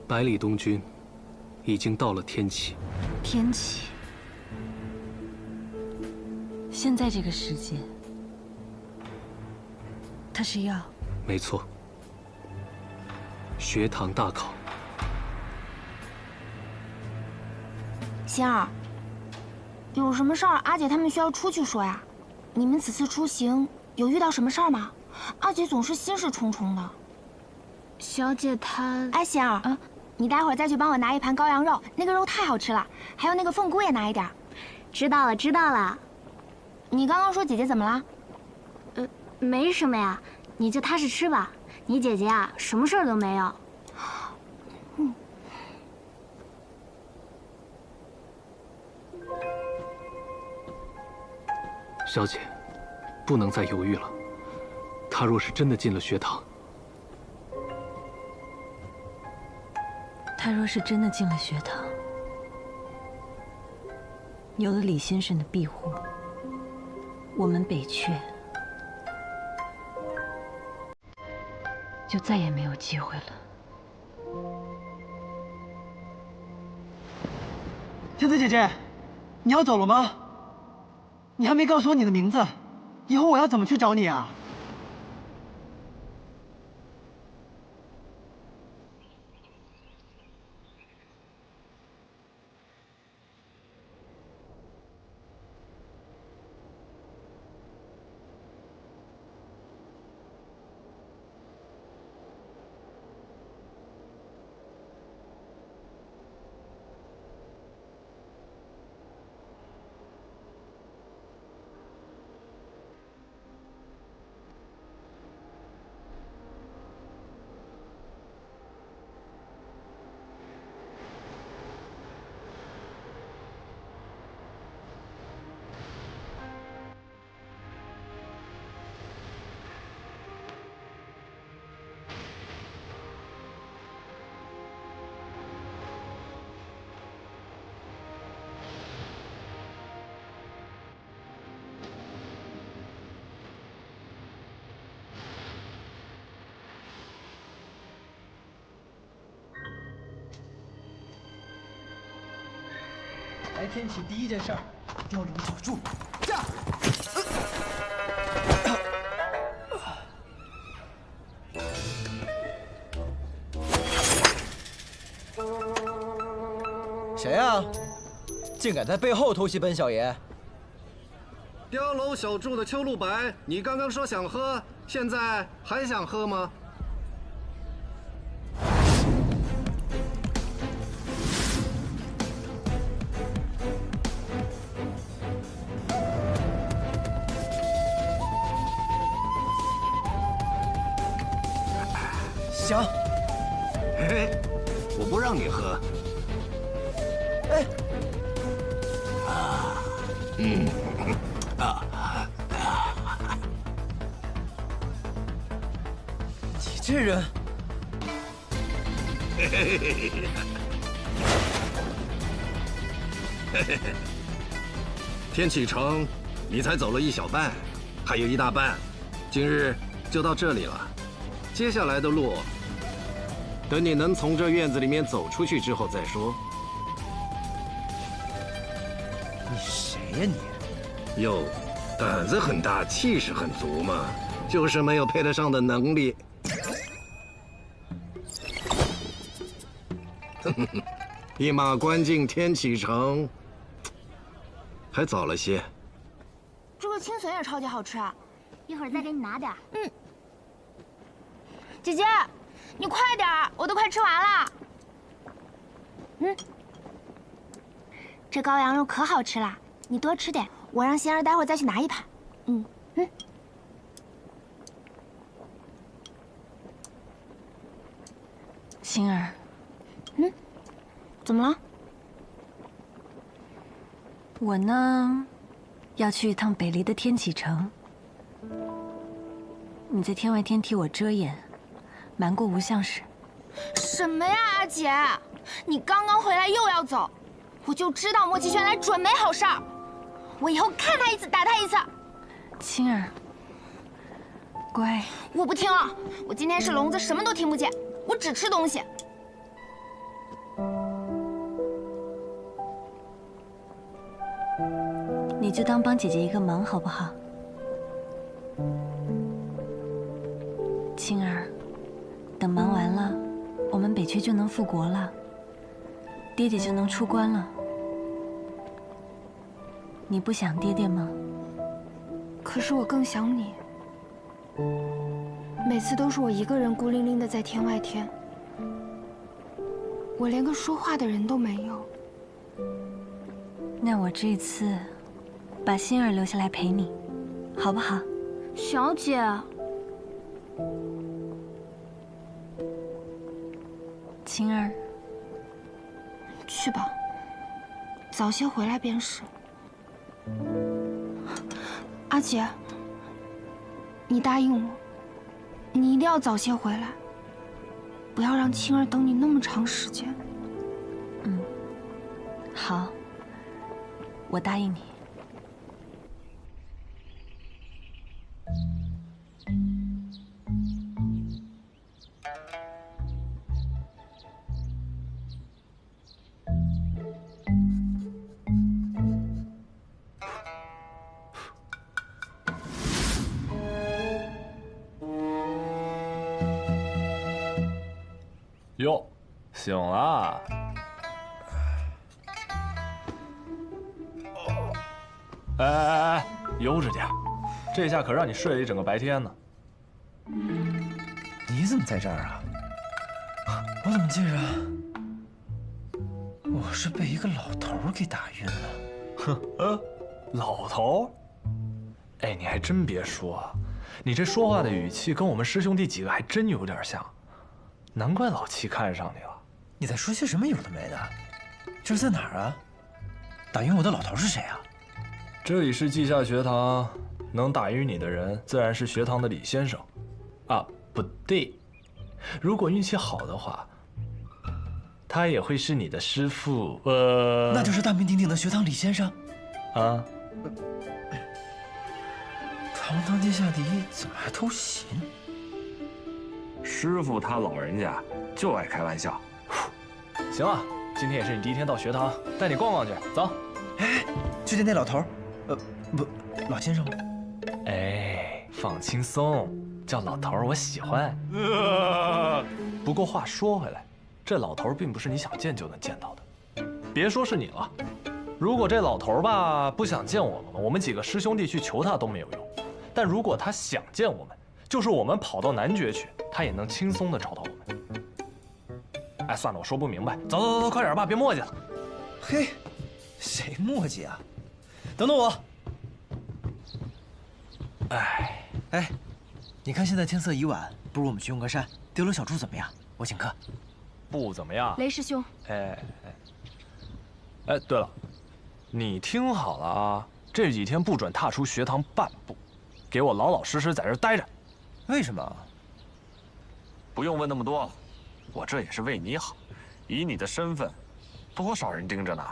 百里东君已经到了天启。天启。现在这个时节，他是要……没错。学堂大考。星儿，有什么事儿，阿姐他们需要出去说呀。你们此次出行有遇到什么事儿吗？阿姐总是心事重重的。小姐她……哎，星儿，你待会儿再去帮我拿一盘羔羊肉，那个肉太好吃了，还有那个凤菇也拿一点。知道了，知道了。你刚刚说姐姐怎么了？没什么呀，你就踏实吃吧。你姐姐啊，什么事儿都没有。小姐，不能再犹豫了。他若是真的进了学堂，他若是真的进了学堂，有了李先生的庇护，我们北阙就再也没有机会了。天子姐姐，你要走了吗？你还没告诉我你的名字，以后我要怎么去找你啊？来天启第一件事儿，雕龙小柱，驾！谁呀？竟敢在背后偷袭本小爷！雕龙小柱的秋露白，你刚刚说想喝，现在还想喝吗？行。嘿嘿，我不让你喝。哎。你这人。嘿嘿嘿嘿。天启城，你才走了一小半，还有一大半，今日就到这里了。接下来的路，等你能从这院子里面走出去之后再说。你谁呀你？哟，胆子很大，气势很足嘛，就是没有配得上的能力。一马关进天启城，还早了些。这个青笋也超级好吃，一会儿再给你拿点。姐姐，你快点儿，我都快吃完了。这羔羊肉可好吃了，你多吃点，我让仙儿待会儿再去拿一盘。星儿，怎么了？我呢，要去一趟北离的天启城，你在天外天替我遮掩。瞒过吴相使。什么呀，阿姐！你刚刚回来又要走，我就知道莫奇轩来准没好事儿。我以后看他一次打他一次。青儿，乖。我不听了，我今天是聋子，什么都听不见，我只吃东西。你就当帮姐姐一个忙好不好？青儿。等忙完了，我们北阙就能复国了，爹爹就能出关了。你不想爹爹吗？可是我更想你。每次都是我一个人孤零零的在天外天，我连个说话的人都没有。那我这次把心儿留下来陪你，好不好？小姐，青儿，去吧，早些回来便是。阿姐，你答应我，你一定要早些回来，不要让青儿等你那么长时间。嗯，好，我答应你。哟，醒了。哎，悠着点，这下可让你睡了一整个白天呢。你怎么在这儿啊？我怎么记着我是被一个老头给打晕了？哼，老头？哎，你还真别说，你这说话的语气跟我们师兄弟几个还真有点像。难怪老七看上你了。你在说些什么有的没的？这是在哪儿啊？打晕我的老头是谁啊？这里是稷下学堂，能打晕你的人自然是学堂的李先生。啊，不对，如果运气好的话，他也会是你的师傅。那就是大名鼎鼎的学堂李先生。啊。堂堂天下第一，怎么还偷袭呢？师傅他老人家就爱开玩笑。行了，今天也是你第一天到学堂，带你逛逛去，走。哎，去见那老头不，老先生吗？哎，放轻松，叫老头我喜欢。不过话说回来，这老头并不是你想见就能见到的。别说是你了，如果这老头吧不想见我们，我们几个师兄弟去求他都没有用。但如果他想见我们，就是我们跑到男爵去，他也能轻松的找到我们。哎，算了，我说不明白，走，快点吧，别磨叽了。嘿，谁磨叽啊？等等我。哎，你看现在天色已晚，不如我们去用个膳，丢了小猪怎么样？我请客。不怎么样。雷师兄。哎，对了，你听好了啊，这几天不准踏出学堂半步，给我老老实实在这待着。为什么？不用问那么多，我这也是为你好。以你的身份，多少人盯着呢？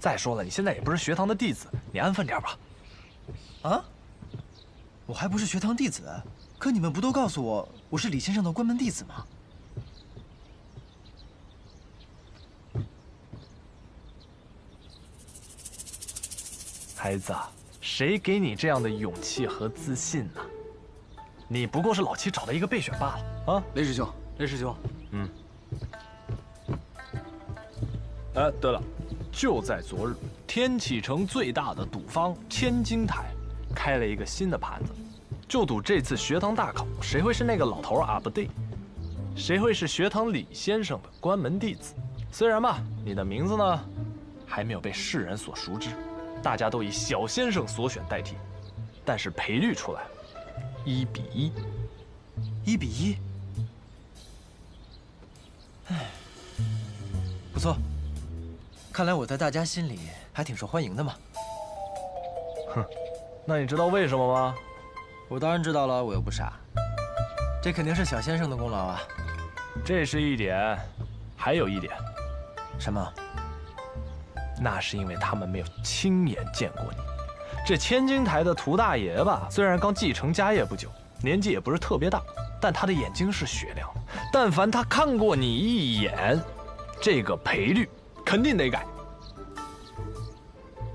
再说了，你现在也不是学堂的弟子，你安分点吧。啊？我还不是学堂弟子，可你们不都告诉我我是李先生的关门弟子吗？孩子，谁给你这样的勇气和自信呢？你不过是老七找的一个备选罢了啊！雷师兄，雷师兄，哎，对了，就在昨日，天启城最大的赌坊千金台开了一个新的盘子，就赌这次学堂大考谁会是那个老头啊？不对，谁会是学堂李先生的关门弟子？虽然吧，你的名字呢还没有被世人所熟知，大家都以小先生所选代替，但是赔率出来了，1比1。1比1。哎，不错，看来我在大家心里还挺受欢迎的嘛。哼，那你知道为什么吗？我当然知道了，我又不傻。这肯定是小先生的功劳啊。这是一点，还有一点。什么？那是因为他们没有亲眼见过你。这千金台的涂大爷吧，虽然刚继承家业不久，年纪也不是特别大，但他的眼睛是雪亮的。但凡他看过你一眼，这个赔率肯定得改。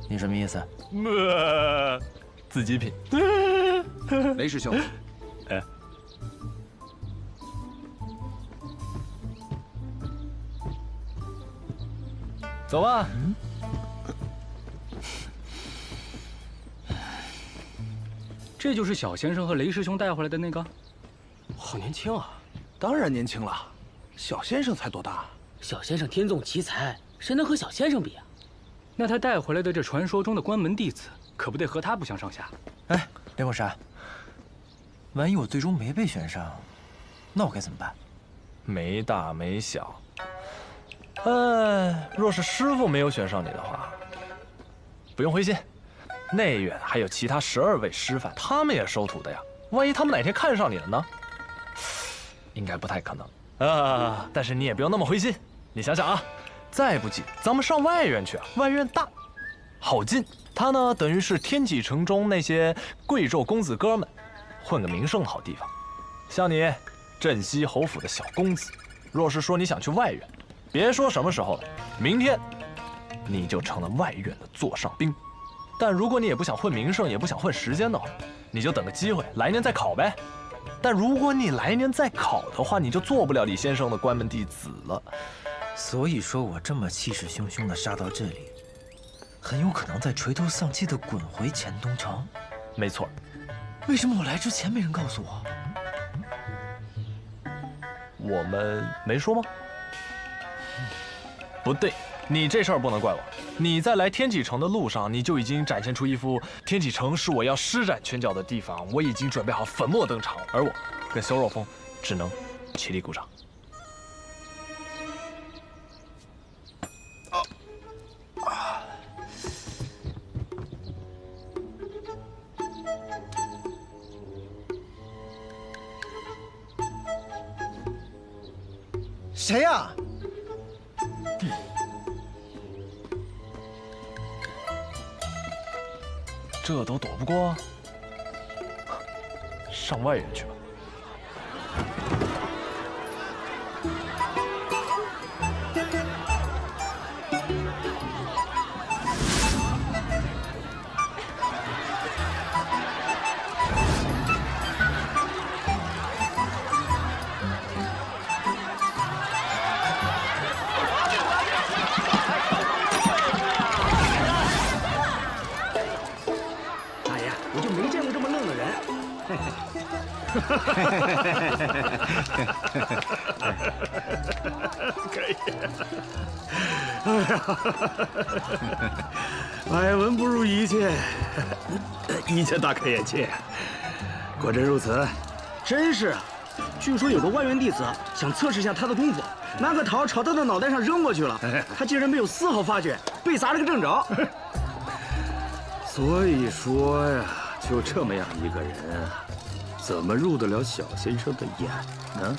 你什么意思？自己品。雷师兄，哎，走吧。这就是小先生和雷师兄带回来的那个。好年轻啊！当然年轻了，小先生才多大？小先生天纵奇才，谁能和小先生比啊？那他带回来的这传说中的关门弟子，可不得和他不相上下。哎，雷火山，万一我最终没被选上，那我该怎么办？没大没小。若是师傅没有选上你的话，不用灰心，内院还有其他12位师范，他们也收徒的呀。万一他们哪天看上你了呢？应该不太可能啊。但是你也不用那么灰心，你想想啊，再不济咱们上外院去啊，外院大，好进。它呢，等于是天启城中那些贵胄公子哥们混个名声的好地方。像你镇西侯府的小公子，若是说你想去外院，别说什么时候了，明天你就成了外院的座上宾。但如果你也不想混名声，也不想混时间的话，你就等个机会，来年再考呗。但如果你来年再考的话，你就做不了李先生的关门弟子了。所以说我这么气势汹汹地杀到这里，很有可能再垂头丧气地滚回黔东城。没错。为什么我来之前没人告诉我？我们没说吗？不对，你这事儿不能怪我。你在来天启城的路上，你就已经展现出一副天启城是我要施展拳脚的地方，我已经准备好粉墨登场，而我跟萧若风只能起立鼓掌。谁呀？这都躲不过，上外院去吧。可以。哎呀，耳闻不如一见，一见大开眼界。果真如此？真是。据说有个外院弟子想测试一下他的功夫，拿个桃朝他的脑袋上扔过去了，他竟然没有丝毫发觉，被砸了个正着。所以说呀，就这么样一个人，怎么入得了小先生的眼呢？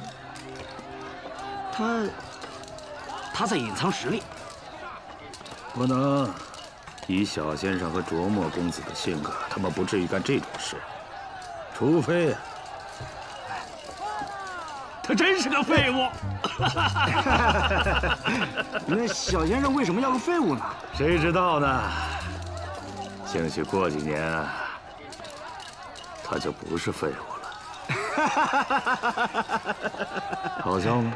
他在隐藏实力。不能，以小先生和卓墨公子的性格，他们不至于干这种事。除非呀，他真是个废物。那小先生为什么要个废物呢？谁知道呢？兴许过几年啊，他就不是废物了。好笑吗？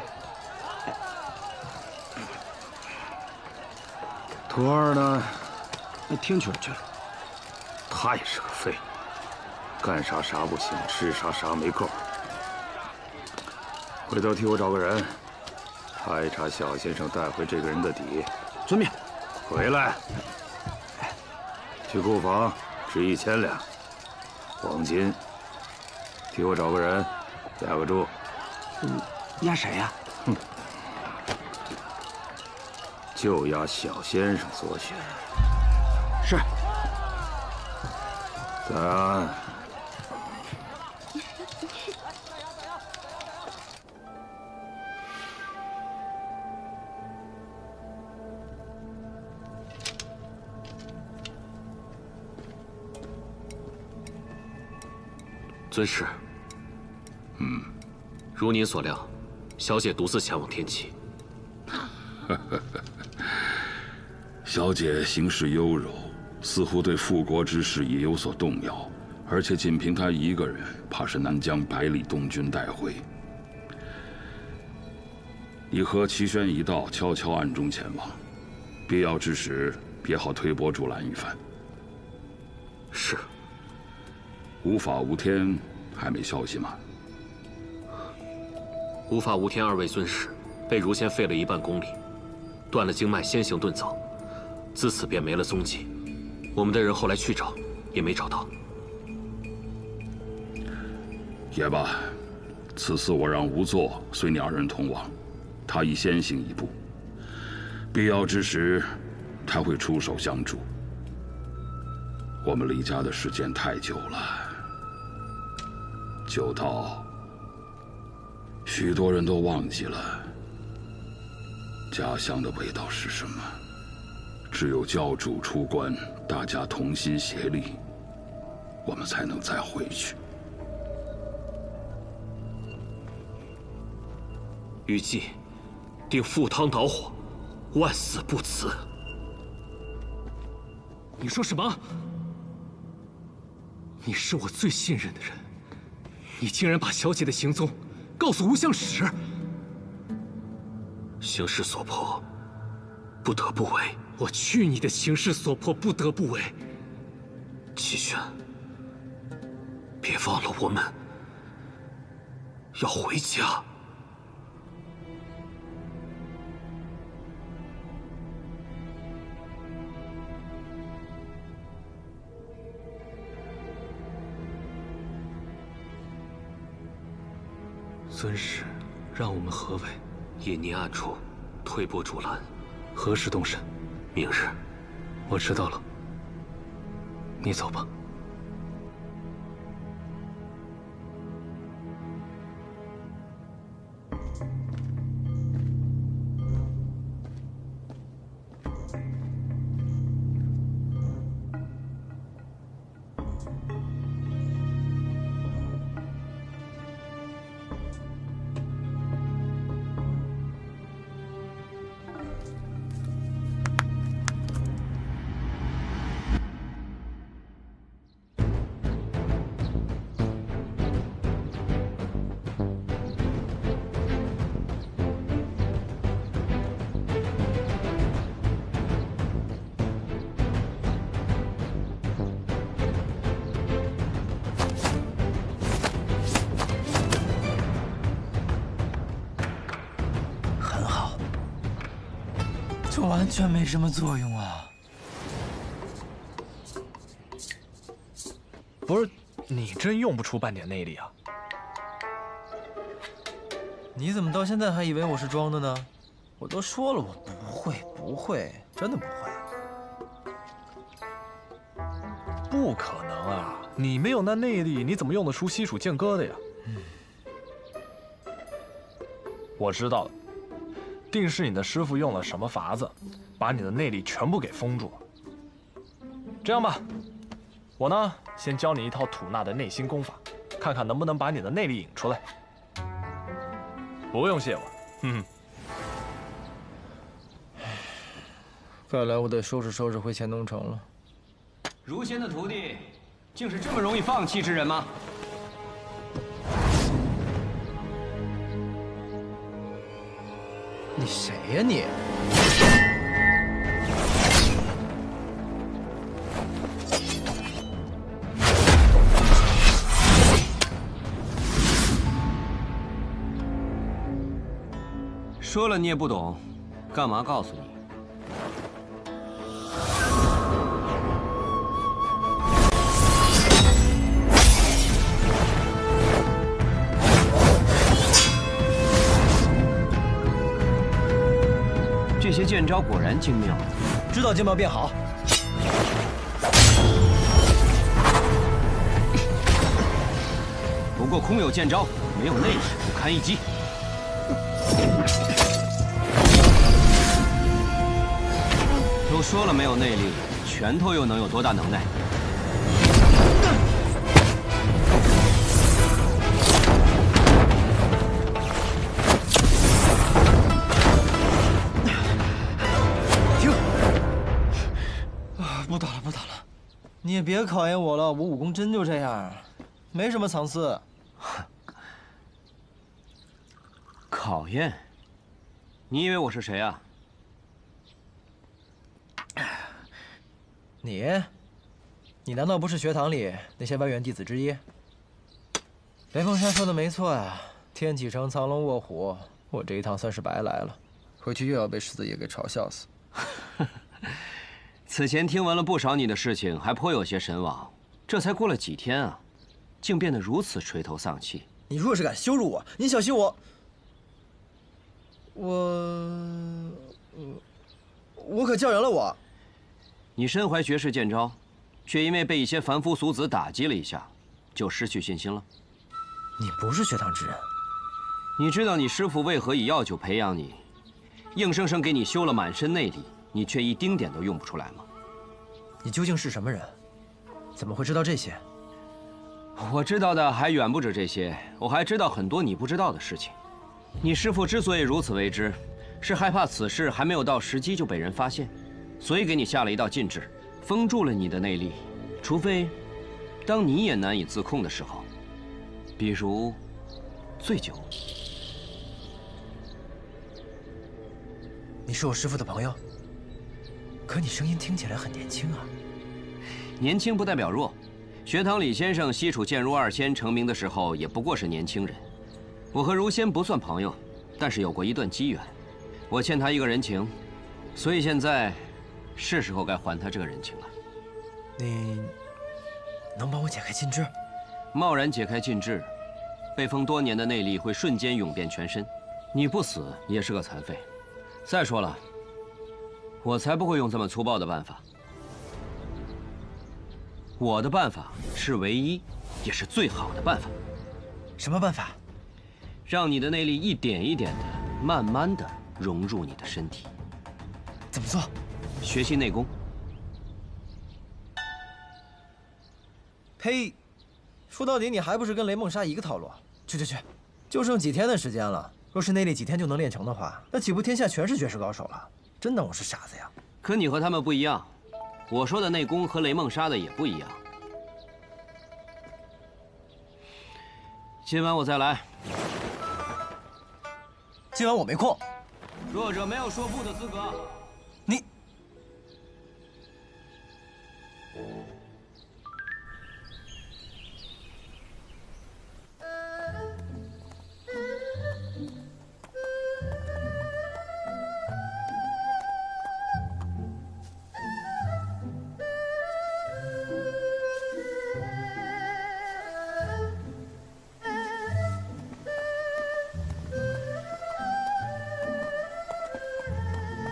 徒儿呢？听曲儿去了。他也是个废物，干啥啥不行，吃啥啥没够。回头替我找个人，查一查小先生带回这个人的底。遵命。回来。去库房支1000两黄金，替我找个人压个注。压谁呀？哼，就压小先生所选。是。在安。尊师，如您所料，小姐独自前往天启。小姐行事优柔，似乎对复国之事也有所动摇，而且仅凭她一个人，怕是难将百里东军带回。你和齐宣一道悄悄暗中前往，必要之时，别好推波助澜一番。是。无法无天还没消息吗？无法无天二位尊使被如仙废了1半功力，断了经脉，先行遁走，自此便没了踪迹。我们的人后来去找，也没找到。也罢，此次我让仵作随2人同往，他已先行一步，必要之时，他会出手相助。我们离家的时间太久了，久到许多人都忘记了家乡的味道是什么。只有教主出关，大家同心协力，我们才能再回去。雨季定赴汤蹈火，万死不辞。你说什么？你是我最信任的人，你竟然把小姐的行踪告诉吴相使！形势所迫，不得不为。我去你的形势所迫，不得不为！齐轩，别忘了我们要回家。尊使，让我们合围，隐匿暗处，推波助澜。何时动身？明日。我知道了。你走吧。这完全没什么作用啊！不是，你真用不出半点内力啊！你怎么到现在还以为我是装的呢？我都说了，我不会，真的不会。不可能啊！你没有那内力，你怎么用得出西蜀剑歌的呀？我知道了。定是你的师傅用了什么法子，把你的内力全部给封住了。这样吧，我呢先教你一套吐纳的内心功法，看看能不能把你的内力引出来。不用谢我，看来我得收拾收拾回乾东城了。如仙的徒弟，竟是这么容易放弃之人吗？你谁呀你？说了你也不懂，干嘛告诉你？这些剑招果然精妙，知道剑妙便好。不过空有剑招，没有内力，不堪一击。都说了没有内力，拳头又能有多大能耐？不打了，你也别考验我了，我武功真就这样，没什么藏私。考验？你以为我是谁啊？你你难道不是学堂里那些外院弟子之一？雷梦莎说的没错呀，天启城藏龙卧虎，我这一趟算是白来了，回去又要被世子爷给嘲笑死。此前听闻了不少你的事情，还颇有些神往，这才过了几天啊，竟变得如此垂头丧气。你若是敢羞辱我，你小心我……我可叫人了我。你身怀绝世剑招，却因为被一些凡夫俗子打击了一下，就失去信心了。你不是学堂之人，你知道你师父为何以药酒培养你，硬生生给你修了满身内力，你却一丁点都用不出来吗？你究竟是什么人？怎么会知道这些？我知道的还远不止这些，我还知道很多你不知道的事情。你师父之所以如此为之，是害怕此事还没有到时机就被人发现，所以给你下了一道禁制，封住了你的内力，除非当你也难以自控的时候，比如醉酒。你是我师父的朋友，可你声音听起来很年轻啊。年轻不代表弱。学堂李先生西楚剑如2仙成名的时候，也不过是年轻人。我和如仙不算朋友，但是有过一段机缘，我欠他一个人情，所以现在是时候该还他这个人情了。你能帮我解开禁制？贸然解开禁制，被封多年的内力会瞬间涌遍全身，你不死也是个残废。再说了，我才不会用这么粗暴的办法。我的办法是唯一，也是最好的办法。什么办法？让你的内力一点一点的、慢慢的融入你的身体。怎么做？学习内功。呸！说到底，你还不是跟雷梦莎一个套路。去，就剩几天的时间了。若是内力几天就能练成的话，那岂不天下全是绝世高手了？真当我是傻子呀？可你和他们不一样。我说的内功和雷梦莎的也不一样。今晚我再来。今晚我没空。弱者没有说不的资格。你。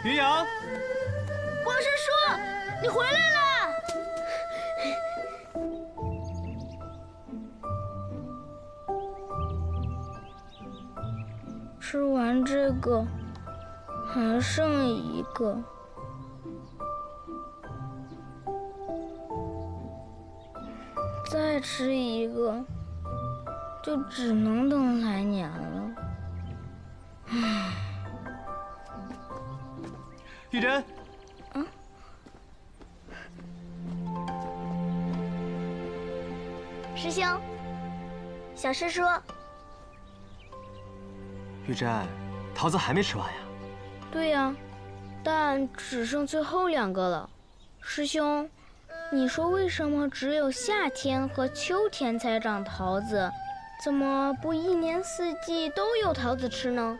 云阳，王师叔，你回来了！吃完这个，还剩一个。再吃一个，就只能等来年了。唉。玉珍，师兄，小师叔，玉珍，桃子还没吃完呀？对呀，但只剩最后2个了。师兄，你说为什么只有夏天和秋天才长桃子？怎么不1年4季都有桃子吃呢？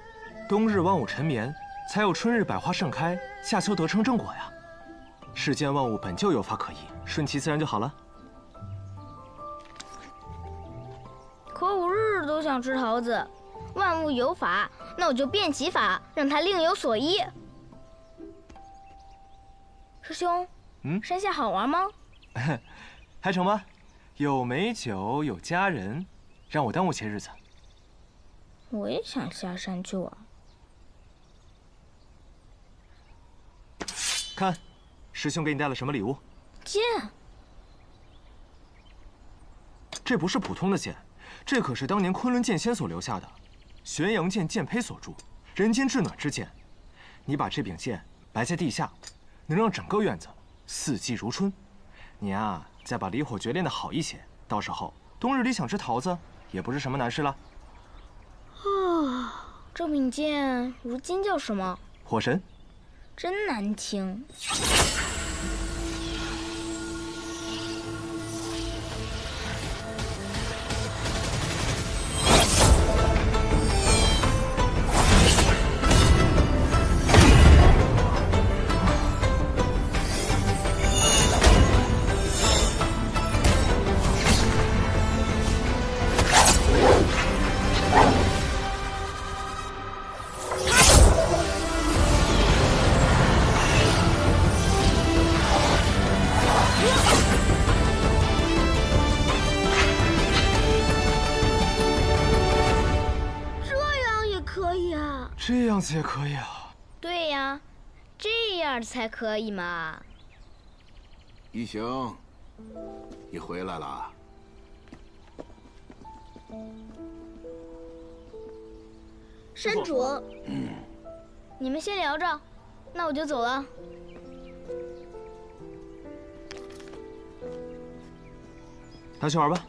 冬日万物沉眠，才有春日百花盛开，夏秋得成正果呀。世间万物本就有法可依，顺其自然就好了。可我日日都想吃桃子，万物有法，那我就变其法，让它另有所依。师兄，山下好玩吗？还成吗？有美酒，有佳人，让我耽误些日子。我也想下山去玩。看，师兄给你带了什么礼物？剑。这不是普通的剑，这可是当年昆仑剑仙所留下的玄阳剑剑胚所铸，人间至暖之剑。你把这柄剑埋在地下，能让整个院子四季如春。你啊，再把离火诀练得好一些，到时候冬日里想吃桃子也不是什么难事了。啊，这柄剑如今叫什么？火神。真难听。子也可以啊。对呀，这样才可以嘛。一行，你回来了。山主，你们先聊着，那我就走了。拿去玩吧。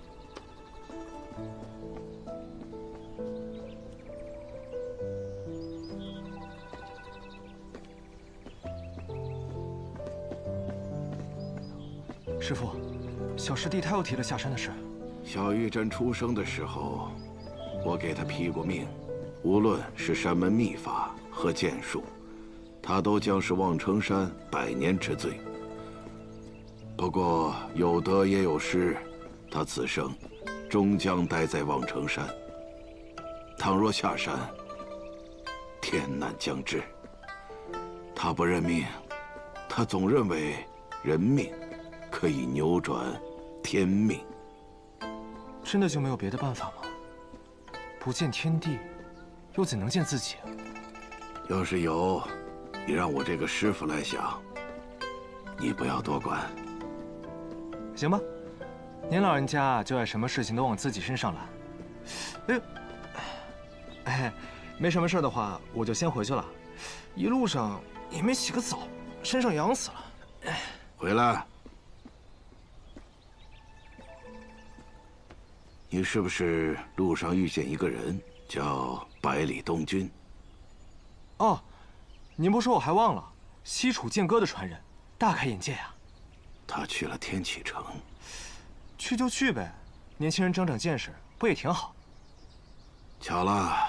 师傅，小师弟他又提了下山的事。小玉珍出生的时候，我给他批过命，无论是山门秘法和剑术，他都将是望城山100年之最。不过有得也有失，他此生终将待在望城山。倘若下山，天难将至。他不认命，他总认为人命可以扭转天命。真的就没有别的办法吗？不见天地，又怎能见自己？要是有，你让我这个师傅来想，你不要多管。行吧，您老人家就爱什么事情都往自己身上揽。哎，没什么事的话，我就先回去了。一路上也没洗个澡，身上痒死了。回来。你是不是路上遇见一个人，叫百里东君？哦，您不说我还忘了，西楚剑歌的传人，大开眼界呀。他去了天启城。去就去呗，年轻人长长见识，不也挺好？巧了，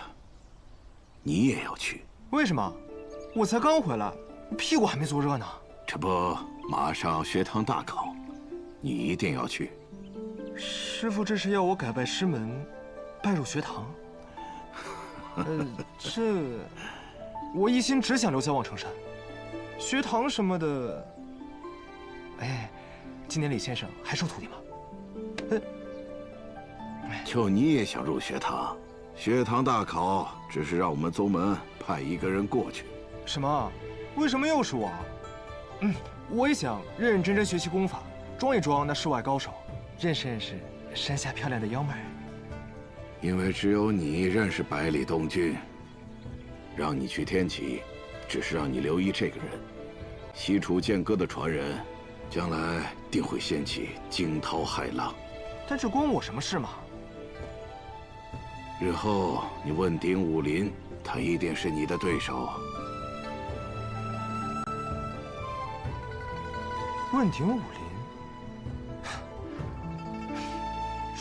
你也要去。为什么？我才刚回来，屁股还没坐热呢。这不，马上学堂大考，你一定要去。师傅这是要我改拜师门，拜入学堂？我一心只想留在望城山，学堂什么的。哎，今年李先生还收徒弟吗？就你也想入学堂？学堂大考只是让我们宗门派一个人过去。什么？为什么又是我？我也想认认真真学习功法，装一装那世外高手。认识认识山下漂亮的妖妹儿。因为只有你认识百里东君，让你去天启，只是让你留意这个人。西楚剑歌的传人，将来定会掀起惊涛骇浪。但这关我什么事嘛？日后你问鼎武林，他一定是你的对手。问鼎武林。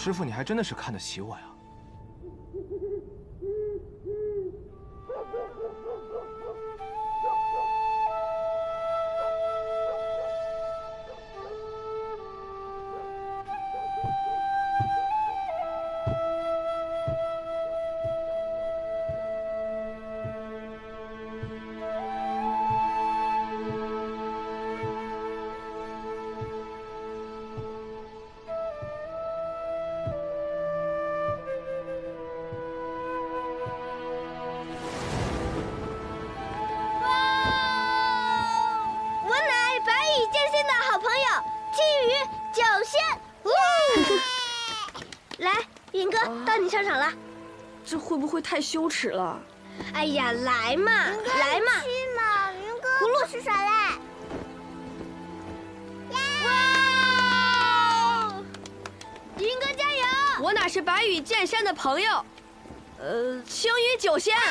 师傅，你还真的是看得起我呀！上场了，这会不会太羞耻了？哎呀，来嘛，来嘛！去嘛，云哥，葫芦是耍赖。哇！云哥加油！我哪是白羽剑仙的朋友，青羽九仙。哇！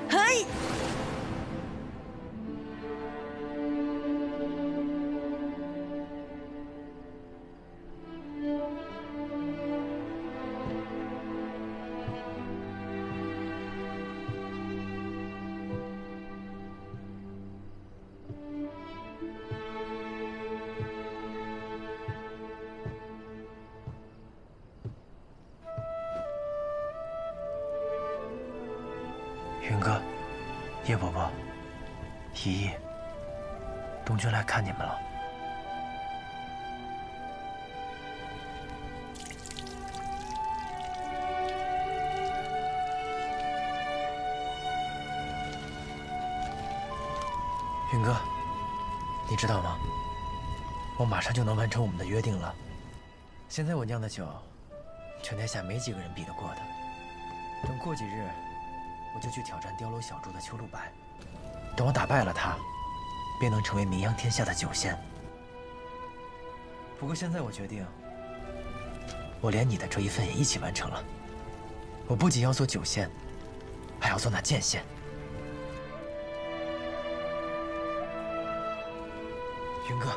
嘿！云哥，叶伯伯，依依，东君来看你们了。云哥，你知道吗？我马上就能完成我们的约定了。现在我酿的酒，全天下没几个人比得过的。等过几日，我就去挑战碉楼小筑的邱露白。等我打败了他，便能成为名扬天下的酒仙。不过现在我决定，我连你的这一份也一起完成了。我不仅要做酒仙，还要做那剑仙。云哥。